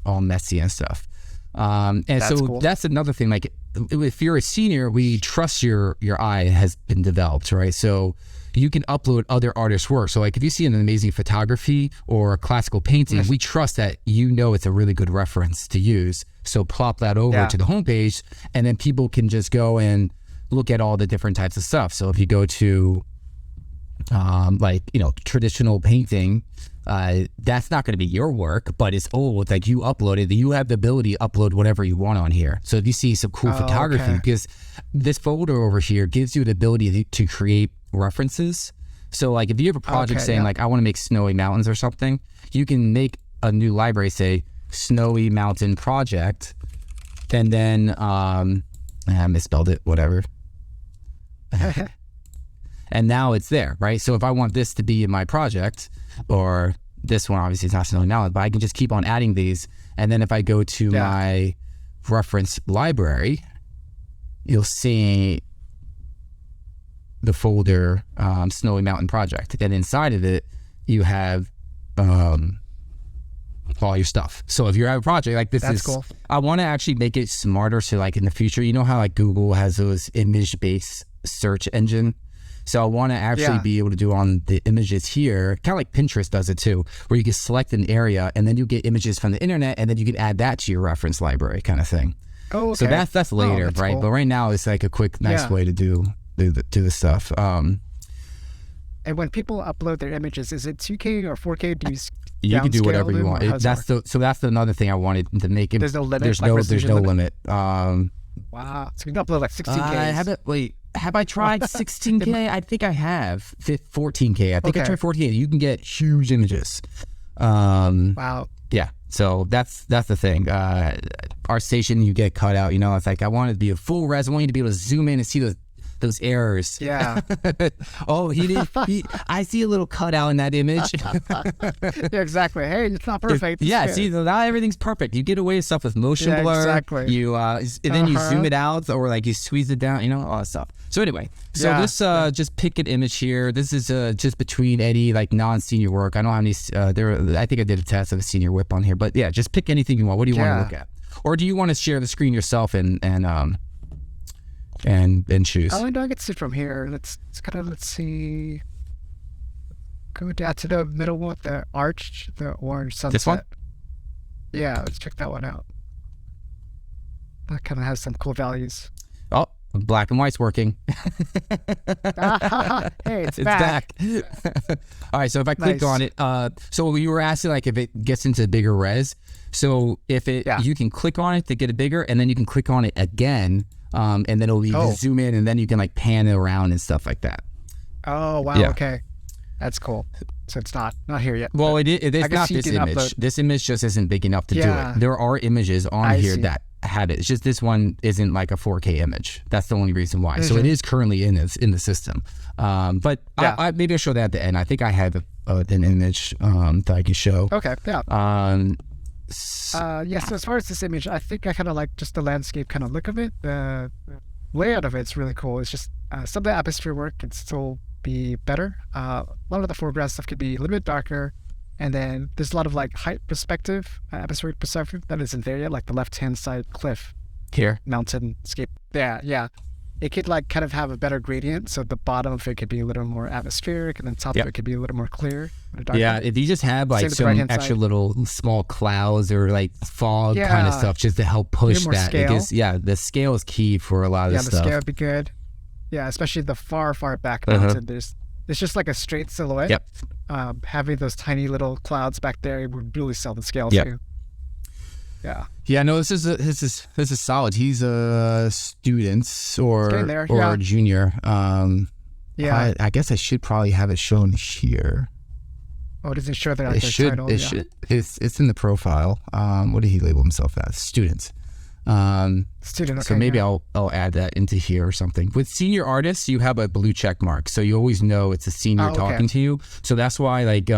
all messy and stuff. And that's so cool. That's another thing. Like if you're a senior, we trust your eye has been developed, right? So you can upload other artists' work. So like if you see an amazing photography or a classical painting, we trust that you know it's a really good reference to use. So plop that over to the homepage, and then people can just go and look at all the different types of stuff. So if you go to like, you know, traditional painting, that's not going to be your work, but it's old. Like you uploaded, you have the ability to upload whatever you want on here. So if you see some cool photography, because this folder over here gives you the ability to create references. So like if you have a project saying like I want to make snowy mountains or something, you can make a new library, say snowy mountain project, and then I misspelled it, whatever. And now it's there, right? So if I want this to be in my project, or this one, obviously it's not snowy mountain, but I can just keep on adding these. And then if I go to my reference library, you'll see the folder Snowy Mountain Project, and inside of it you have all your stuff. So if you have a project like this, is cool. I want to actually make it smarter. So like in the future, you know how like Google has those image-based search engine. So I want to actually be able to do on the images here, kind of like Pinterest does it too, where you can select an area and then you get images from the internet, and then you can add that to your reference library, kind of thing. Oh, okay. So that's later, that's right? Cool. But right now it's like a quick, nice way to do the stuff. And when people upload their images, is it 2K or 4K? Do you can do whatever you want. That's another thing I wanted to make it. There's no limit. There's no limit. Wow. So you can upload like 16K. Have I tried 16K? I think I have 14K. I think I tried 14K. You can get huge images. Wow. Yeah. So that's the thing. Our station, you get cut out. You know, it's like I want it to be a full res. I want you to be able to zoom in and see those errors. Yeah. Oh, I see a little cutout in that image. Yeah, exactly. Hey, it's not perfect. See, not everything's perfect. You get away with stuff with motion blur. Exactly. You and then you zoom it out, or like you squeeze it down. You know, all that stuff. So anyway, this just pick an image here. This is just between any like non-senior work. I don't have any. I think I did a test of a senior whip on here, but yeah, just pick anything you want. What do you want to look at, or do you want to share the screen yourself and choose? Oh, no, I can see it from here. Let's see. Go down to the middle one, the arch, the orange sunset. This one? Yeah, let's check that one out. That kind of has some cool values. Oh, black and white's working. Hey, it's back. All right, so if I click on it, so you were asking like if it gets into bigger res. So if you can click on it to get it bigger, and then you can click on it again. And then it'll zoom in, and then you can like pan it around and stuff like that. Oh wow! Yeah. Okay, that's cool. So it's not here yet. Well, it's not this image. Upload. This image just isn't big enough to do it. There are images on here that have it. It's just this one isn't like a 4K image. That's the only reason why. So it is currently in the system. But maybe I'll show that at the end. I think I have an image that I can show. Okay. Yeah. Yeah, so as far as this image, I think I kind of like just the landscape kind of look of it. The layout of it's really cool. It's just some of the atmosphere work can still be better. A lot of the foreground stuff could be a little bit darker. And then there's a lot of like height perspective, atmospheric perspective that isn't there yet, like the left-hand side cliff. Here. Mountainscape. Yeah. It could like kind of have a better gradient. So the bottom of it could be a little more atmospheric and then top of it could be a little more clear. Yeah, if you just have like some extra little small clouds or like fog kind of stuff just to help push that. Because, the scale is key for a lot of this stuff. Yeah, the scale would be good. Yeah, especially the far back mountain. It's just like a straight silhouette. Yep. Having those tiny little clouds back there would really sell the scale too. Yeah. Yeah, no, this is solid. He's a student or a junior. I guess I should probably have it shown here. Oh, does it show that? It should. Title? It should. It's in the profile. What did he label himself as? Student. Student. Okay, so maybe I'll add that into here or something. With senior artists, you have a blue check mark, so you always know it's a senior talking to you. So that's why, like,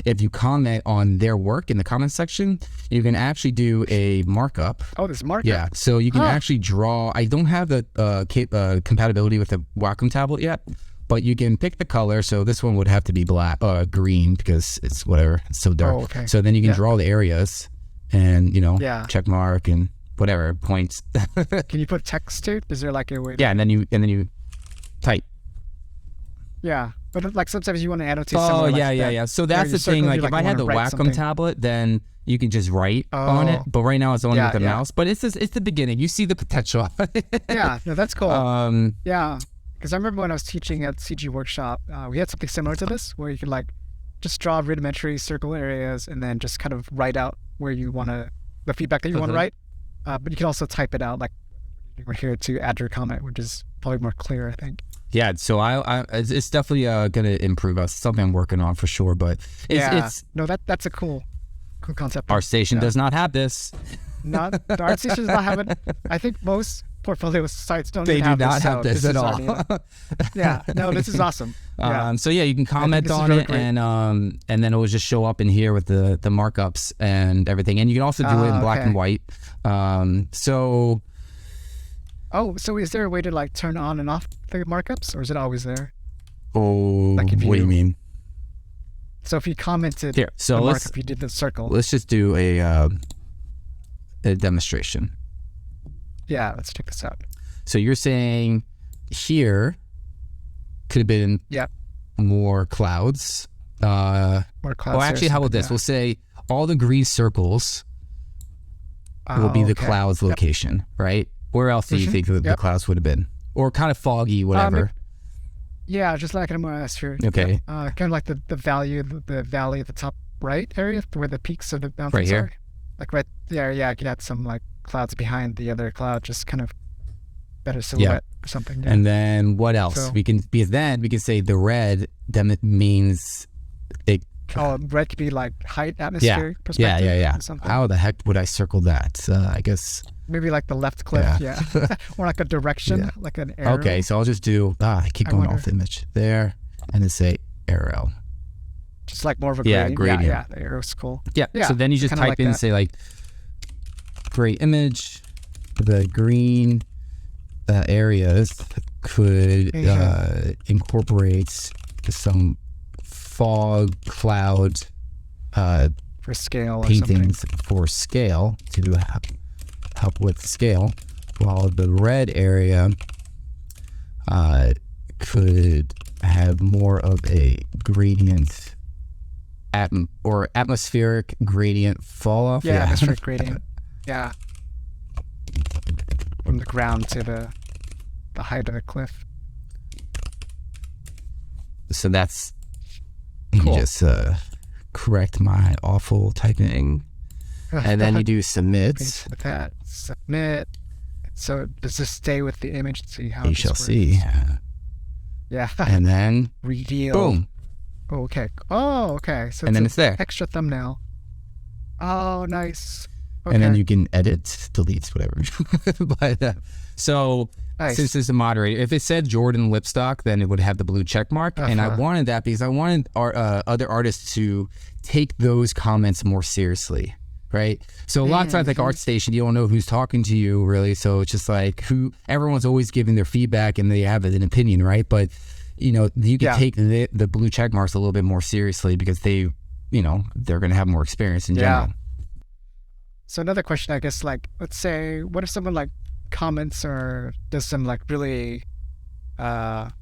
if you comment on their work in the comment section, you can actually do a markup. Oh, there's markup. Yeah, so you can actually draw. I don't have the compatibility with the Wacom tablet yet, but you can pick the color. So this one would have to be green because it's whatever. It's so dark. Oh, okay. So then you can draw the areas, and check mark and whatever points. Can you put text too? Is there like a way? Yeah, and then you type. Yeah, but like sometimes you want to annotate. Oh, yeah. So that's the thing. Like if I had the Wacom tablet, then you can just write on it. But right now it's only with the mouse. But it's the beginning. You see the potential. Yeah, no, that's cool. Yeah, because I remember when I was teaching at CG Workshop, we had something similar to this, where you could like just draw rudimentary circle areas and then just kind of write out where you want to the feedback that you want to write. But you can also type it out, like we're here to add your comment, which is probably more clear, I think. Yeah, so it's definitely going to improve us. Something I'm working on for sure, but it's that's a cool concept. ArtStation does not have this. The ArtStation does not have it. I think most portfolio sites don't. They do not have this at all. Yeah, no, this is awesome. Yeah. So you can comment on it, and then it will just show up in here with the markups and everything, and you can also do it in black and white. So is there a way to like turn on and off the markups, or is it always there? Oh, like what do you mean? So if you commented here, so the markup, you did the circle. Let's just do a demonstration. Yeah, let's check this out. So you're saying here could have been more clouds. More clouds. Oh, actually, how about this? We'll say all the green circles will be the clouds location, right? Where else do you think the clouds would have been? Or kind of foggy, whatever. Just like an atmosphere. Okay. Kind of like the valley at the top right area where the peaks of the mountains right here. are. Like right there, I could add some like clouds behind the other cloud, just kind of better silhouette or something. Yeah. And then what else? So, we can say the red, then it means it. Oh, red could be like height, atmospheric perspective. Yeah. Or something. How the heck would I circle that? I guess maybe like the left cliff, or like a direction, like an arrow. Okay, so I'll just do. I keep going off the image there, and then say arrow. Just like more of a gradient. Gradient. Yeah, the arrow's cool. Yeah. So then you just type in and say like, great image, the green areas could incorporate some fog, cloud, for scale paintings for scale to help with scale, while the red area could have more of a gradient or atmospheric gradient fall off. Yeah, atmospheric gradient. Yeah. From the ground to the height of the cliff. So that's cool. You just correct my awful typing. And then you do submit. With that. Submit. So does this stay with the image to see how you shall see. Yeah. And then reveal. Boom. Oh, okay. Oh, okay. So and then it's there. Extra thumbnail. Oh, nice. Okay. And then you can edit, delete, whatever. But nice. Since it's a moderator, if it said Jordan Lipstock, then it would have the blue check mark. And I wanted that because I wanted our other artists to take those comments more seriously. right? So a lot of times, like ArtStation, you don't know who's talking to you really. So it's just like everyone's always giving their feedback and they have an opinion, right? But you know, you can take the blue check marks a little bit more seriously because they're going to have more experience in general. So another question, I guess, like, let's say, what if someone like comments or does some like really naughty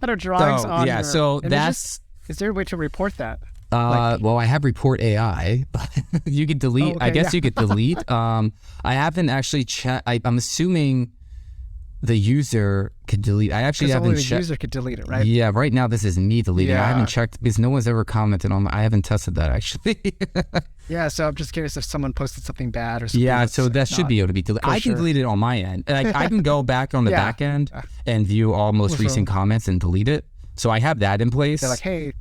kind of drawings on your so images? Is there a way to report that? Well, I have Report AI. You could delete. I guess you could delete. I haven't actually checked. I'm assuming the user could delete. I actually haven't checked. The user could delete it, right? Yeah, right now this is me deleting. I haven't checked because no one's ever commented on. I haven't tested that actually. Yeah, so I'm just curious if someone posted something bad or something. Yeah, so that should be able to be deleted. I can delete it on my end. Like I can go back on the back end and view all most recent comments and delete it. So I have that in place. They're like, hey,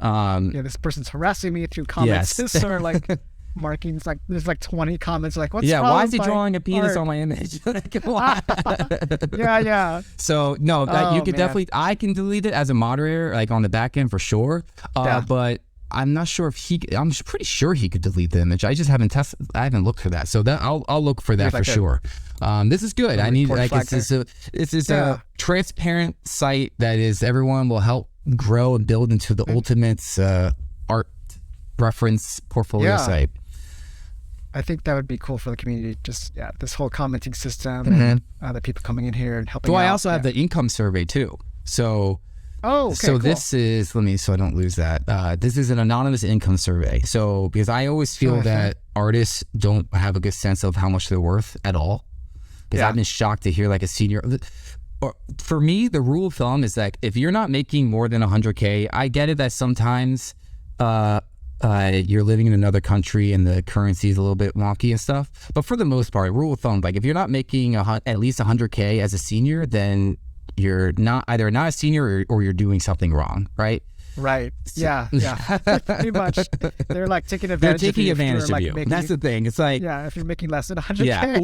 this person's harassing me through comments. Yes. Or like markings, like there's like 20 comments. Like, what's wrong? Why is he with drawing a penis art? on my image? Yeah. So no, you could definitely. I can delete it as a moderator, like on the back end for sure. But I'm not sure if I'm pretty sure he could delete the image. I just haven't tested. I haven't looked for that. So that I'll look for that for sure. This is good. I need this is a transparent site that is everyone will help grow and build into the ultimate art reference portfolio site. I think that would be cool for the community. Just this whole commenting system and the people coming in here and helping. So out. I also have the income survey too. So cool. This is so I don't lose that. This is an anonymous income survey. So because I always feel that artists don't have a good sense of how much they're worth at all. Because I've been shocked to hear like a senior. Or for me, the rule of thumb is that if you're not making more than 100K, I get it that sometimes you're living in another country and the currency is a little bit wonky and stuff. But for the most part, rule of thumb, like if you're not making at least 100K as a senior, then you're either not a senior or you're doing something wrong, right? Right. Yeah. Pretty much. They're like taking advantage of you. That's the thing. It's like if you're making less than 100K. Yeah.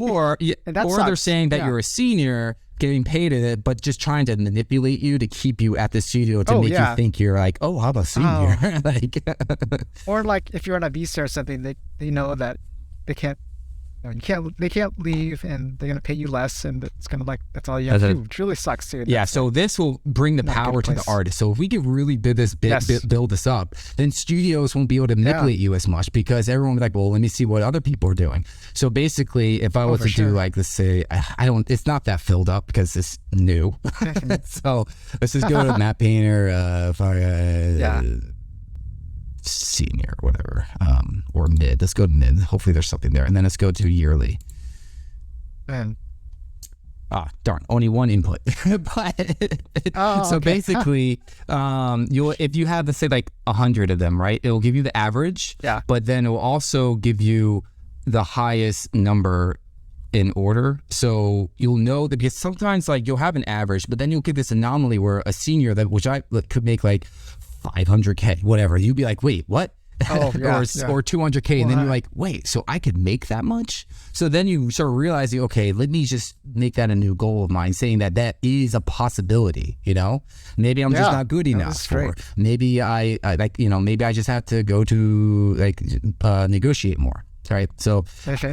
Or they're saying that you're a senior getting paid in it, but just trying to manipulate you to keep you at the studio to make you think you're like, oh, I'm a senior. Like, or like if you're on a visa or something, they know that they can't. They can't leave, and they're gonna pay you less, and it's kind of like that's all you have to do. It really sucks, dude. Yeah, so this will bring the power to the artist. So if we could really build this up, then studios won't be able to manipulate you as much because everyone will be like, well, let me see what other people are doing. So basically, if I was to do like, let's say, it's not that filled up because it's new. So let's just go to Matte Painter, senior or whatever, or mid. Let's go to mid. Hopefully there's something there, and then let's go to yearly. Man, darn, only one input. But basically, if you have, let's say, like 100 of them, right? It will give you the average. Yeah. But then it will also give you the highest number in order, so you'll know that because sometimes like you'll have an average, but then you'll get this anomaly where a senior which I could make like 500K, whatever. You'd be like, wait, what? Or 200K, and then you're like, wait, so I could make that much? So then you start realizing, okay, let me just make that a new goal of mine, saying that is a possibility. Maybe I'm just not good enough, or maybe I maybe I just have to go to like negotiate more. Right, so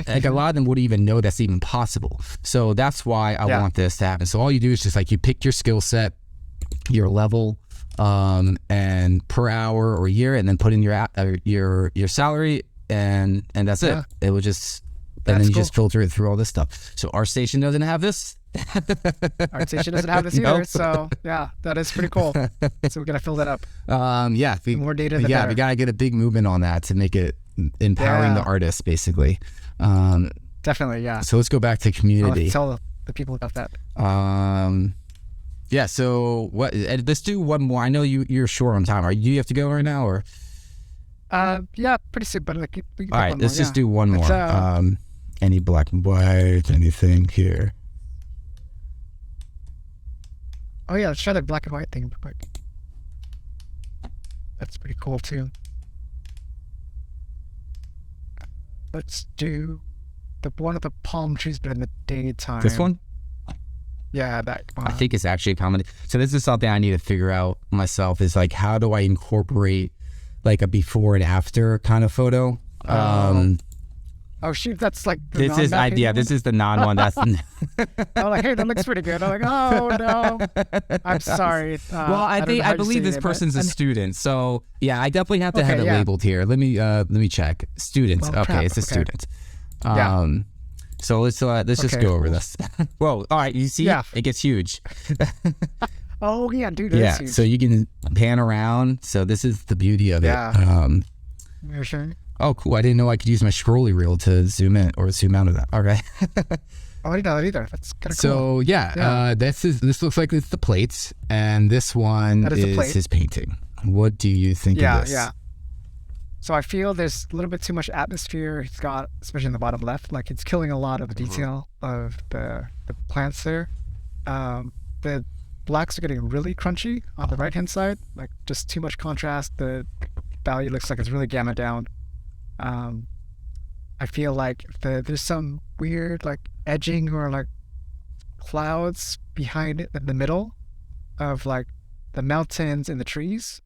like a lot of them wouldn't even know that's even possible. So that's why I want this to happen. So all you do is just like you pick your skill set, your level, and per hour or year, and then put in your salary, and that's it. It will just and then you just filter it through all this stuff. So ArtStation doesn't have this. ArtStation doesn't have this either. So that is pretty cool. So we gotta fill that up. The more data. The better. We gotta get a big movement on that to make it empowering the artists, basically. Definitely, yeah. So let's go back to community. I'll tell the people about that. Yeah, so let's do one more. I know you're short on time. Do you have to go right now, or? Yeah, pretty soon, but like we can all right, let's just do one more. Any black and white, anything here? Oh yeah, let's try the black and white thing real quick. That's pretty cool too. Let's do the one of the palm trees, but in the daytime. This one? Yeah, that one. I think it's actually a comedy. So this is something I need to figure out myself, is like, how do I incorporate like a before and after kind of photo Oh shoot, that's like the This is non-backpage this is the non one. That's I'm like, hey, that looks pretty good. I'm like, oh no, I'm sorry. well, I believe this person's a student, so yeah, I definitely have to have it labeled here. Let me check. Student. Well, okay, it's a student. So let's just go over this. Whoa! All right, you see, it gets huge. Oh yeah, dude. That's huge. So you can pan around. So this is the beauty of it. You're sure? Oh, cool. I didn't know I could use my scrolly reel to zoom in or zoom out of that. Okay. Oh, I didn't know that either. That's kind of cool. So, this looks like it's the plates, and this one is his painting. What do you think of this? Yeah. So I feel there's a little bit too much atmosphere he's got, especially in the bottom left. Like, it's killing a lot of the detail of the plants there. The blacks are getting really crunchy on the right-hand side. Like, just too much contrast. The value looks like it's really gamma down. I feel like there's some weird like edging or like clouds behind it in the middle of like the mountains and the trees.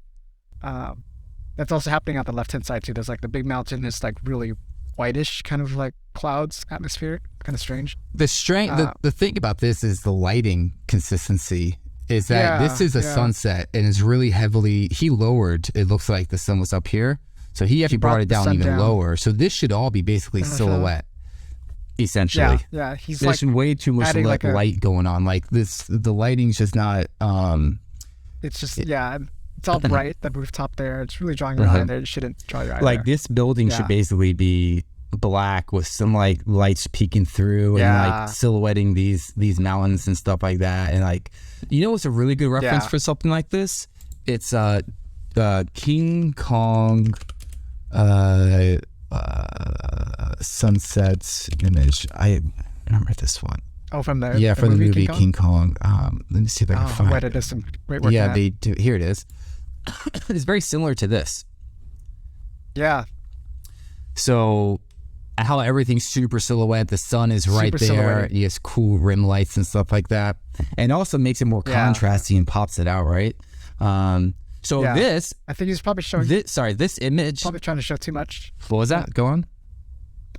That's also happening on the left-hand side too. There's like the big mountain is like really whitish kind of like clouds atmospheric, kind of strange. The thing about this is the lighting consistency is that this is a sunset and it's really heavily, he lowered, it looks like the sun was up here. So he actually brought it down even lower. So this should all be basically silhouette, essentially. Yeah. He's There's like way too much light going on. Like this, the lighting's just not. It's just it's all bright. The rooftop there, it's really drawing your eye there. It shouldn't draw your eye. Like this building should basically be black with some like lights peeking through and like silhouetting these mountains and stuff like that. And like, you know, what's a really good reference for something like this? It's King Kong. Sunset image. I remember this one. Oh, from the from the movie King Kong. Let me see if I can find it. Does some great work. Yeah, they do. Here it is. It's very similar to this. Yeah. So how everything's super silhouette. The sun is right there. He has cool rim lights and stuff like that, and also makes it more contrasty and pops it out, right? This, I think he's probably showing. This image. Probably trying to show too much. What was that? Go on.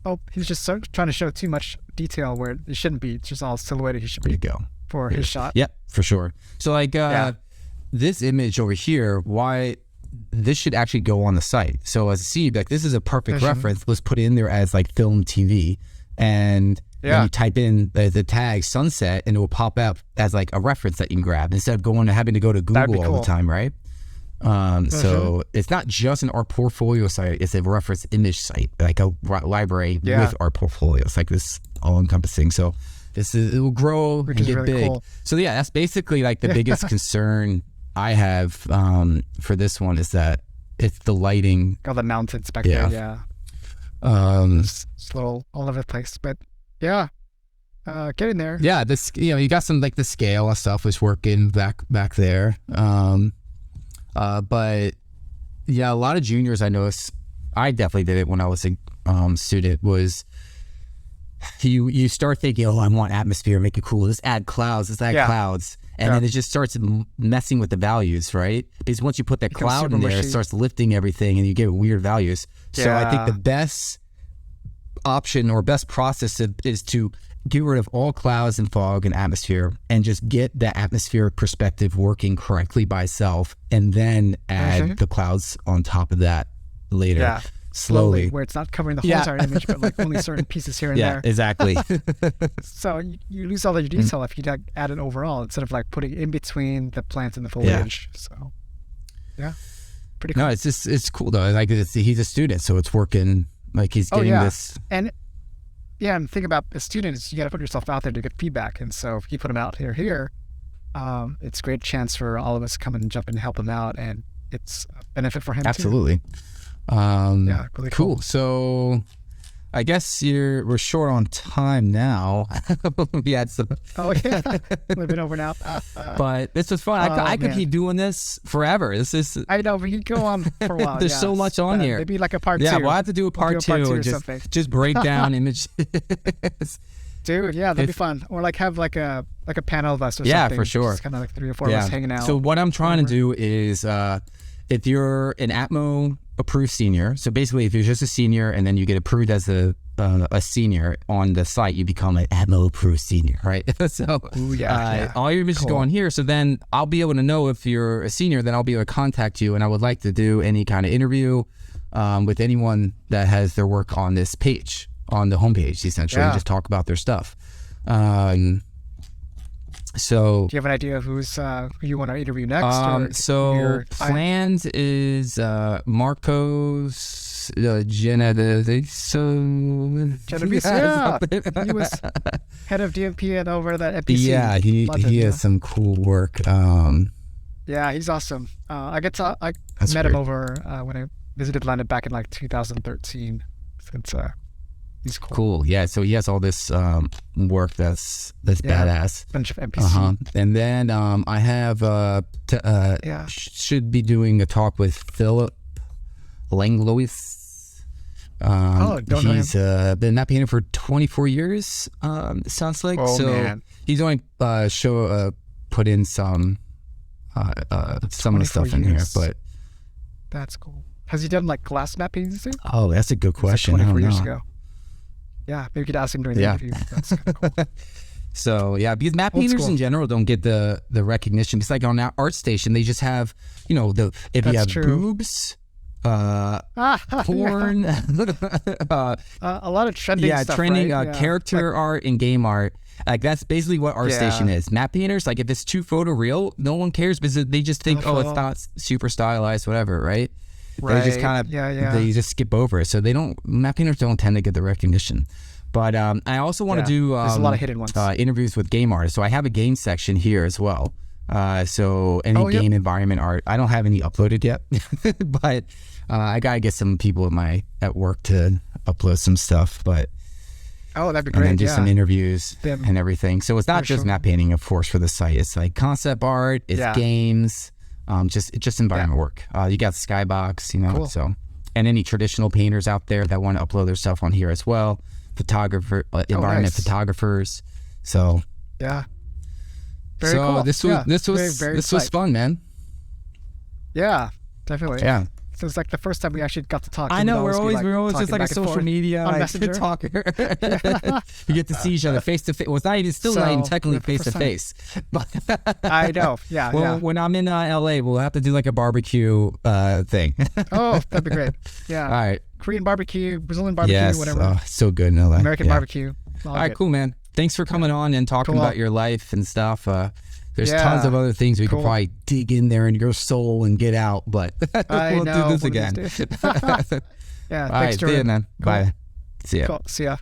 Oh, he's just trying to show too much detail where it shouldn't be. It's just all silhouetted. He should be. There you go. For his shot. Yep, for sure. So like this image over here, why this should actually go on the site. So as you see, like this is a perfect reference. Let's put it in there as like film TV, and then you type in the tag sunset, and it will pop up as like a reference that you can grab instead of having to go to Google all the time, right? So it's not just an art portfolio site, it's a reference image site, like a library with art portfolios, like this all encompassing. So it will grow and get really big. Cool. So that's basically like the biggest concern I have for this one is that it's the lighting. Got the mountains back there, it's a little all over the place, but get in there. Yeah, this you got some like the scale and stuff was working back there. But a lot of juniors I noticed, I definitely did it when I was a student, was you start thinking, I want atmosphere, make it cool, let's add clouds, clouds. And then it just starts messing with the values, right? Because once you put that cloud in there, it starts lifting everything and you get weird values. So I think the best option or best process is to get rid of all clouds and fog and atmosphere and just get that atmospheric perspective working correctly by itself, and then add the clouds on top of that later. Slowly, where it's not covering the whole entire image, but like only certain pieces here and there. Yeah, exactly. So you lose all of your detail if you add it overall instead of like putting in between the plants and the foliage. So pretty cool. No, it's cool though. Like he's a student, so it's working. Like he's getting this. And the thing about a student is you got to put yourself out there to get feedback. And so if you put them out here, it's a great chance for all of us to come and jump in and help him out, and it's a benefit for him Absolutely. too. Really cool. So I guess we're short on time now. We had some. We've been over now. But this was fun. I could keep doing this forever. This is. I know, we could go on for a while. There's so much on here. Maybe like a part two. Yeah, we'll have to do a part two and just break down images. Dude, that'd be fun. Or like have like a panel of us or something. Yeah, for sure. Just kind of like 3 or 4 of us hanging out. So what I'm trying to do is if you're an ATMO approved senior, so basically if you're just a senior and then you get approved as a senior on the site, you become an ATMO approved senior, right? So all your images go on here. So then I'll be able to know if you're a senior, then I'll be able to contact you, and I would like to do any kind of interview with anyone that has their work on this page, on the homepage, essentially. Just talk about their stuff. So do you have an idea of who you want to interview next? So planned is Marcos Genovese. He was head of DMP and over that NPC. Yeah, he has some cool work. Yeah, he's awesome. I met him over when I visited London back in like 2013. He's cool. Yeah, so he has all this work that's badass. Bunch of NPC. And then I have should be doing a talk with Philip Langlois. Don't know him. He's been map painting for 24 years. It sounds like. Man. He's only put in some of the stuff in here, but that's cool. Has he done like glass map paintings? Oh, that's a good question. Like 24 I don't know. years ago. Yeah, maybe we could ask him during the interview. That's kind of cool. So yeah, because map painters in general don't get the recognition. It's like on our ArtStation, they just have, you have boobs, porn, a lot of trending stuff. Trending character art and game art. Like that's basically what ArtStation is. Map painters, like if it's too photoreal, no one cares because they just think, it's not super stylized, whatever, right? They just kind of they just skip over it. So map painters don't tend to get the recognition. But I also want to do there's a lot of hidden ones. Interviews with game artists. So I have a game section here as well. So any game environment art. I don't have any uploaded yet, but I gotta get some people at work to upload some stuff. But that'd be great. And then do some interviews and everything. So it's not just map painting, of course, for the site. It's like concept art. It's games. Just environment work. You got Skybox, cool. So, and any traditional painters out there that want to upload their stuff on here as well. Environment photographers. So very cool. This was fun, man. Yeah, definitely. Yeah. So it's like the first time we actually got to talk. I know we're always just like a social media talker. You get to see each other face to face. Well, it's not even technically face to face. I know. Yeah. Well, when I'm in LA, we'll have to do like a barbecue thing. That'd be great. Yeah. All right. Korean barbecue, Brazilian barbecue, whatever. So good in LA. American barbecue. All right, cool, man. Thanks for coming on and talking about your life and stuff. There's tons of other things we could probably dig in there in your soul and get out, but we'll do this again. Yeah, all right, see ya, man. Cool. Bye. See ya. Cool. See ya.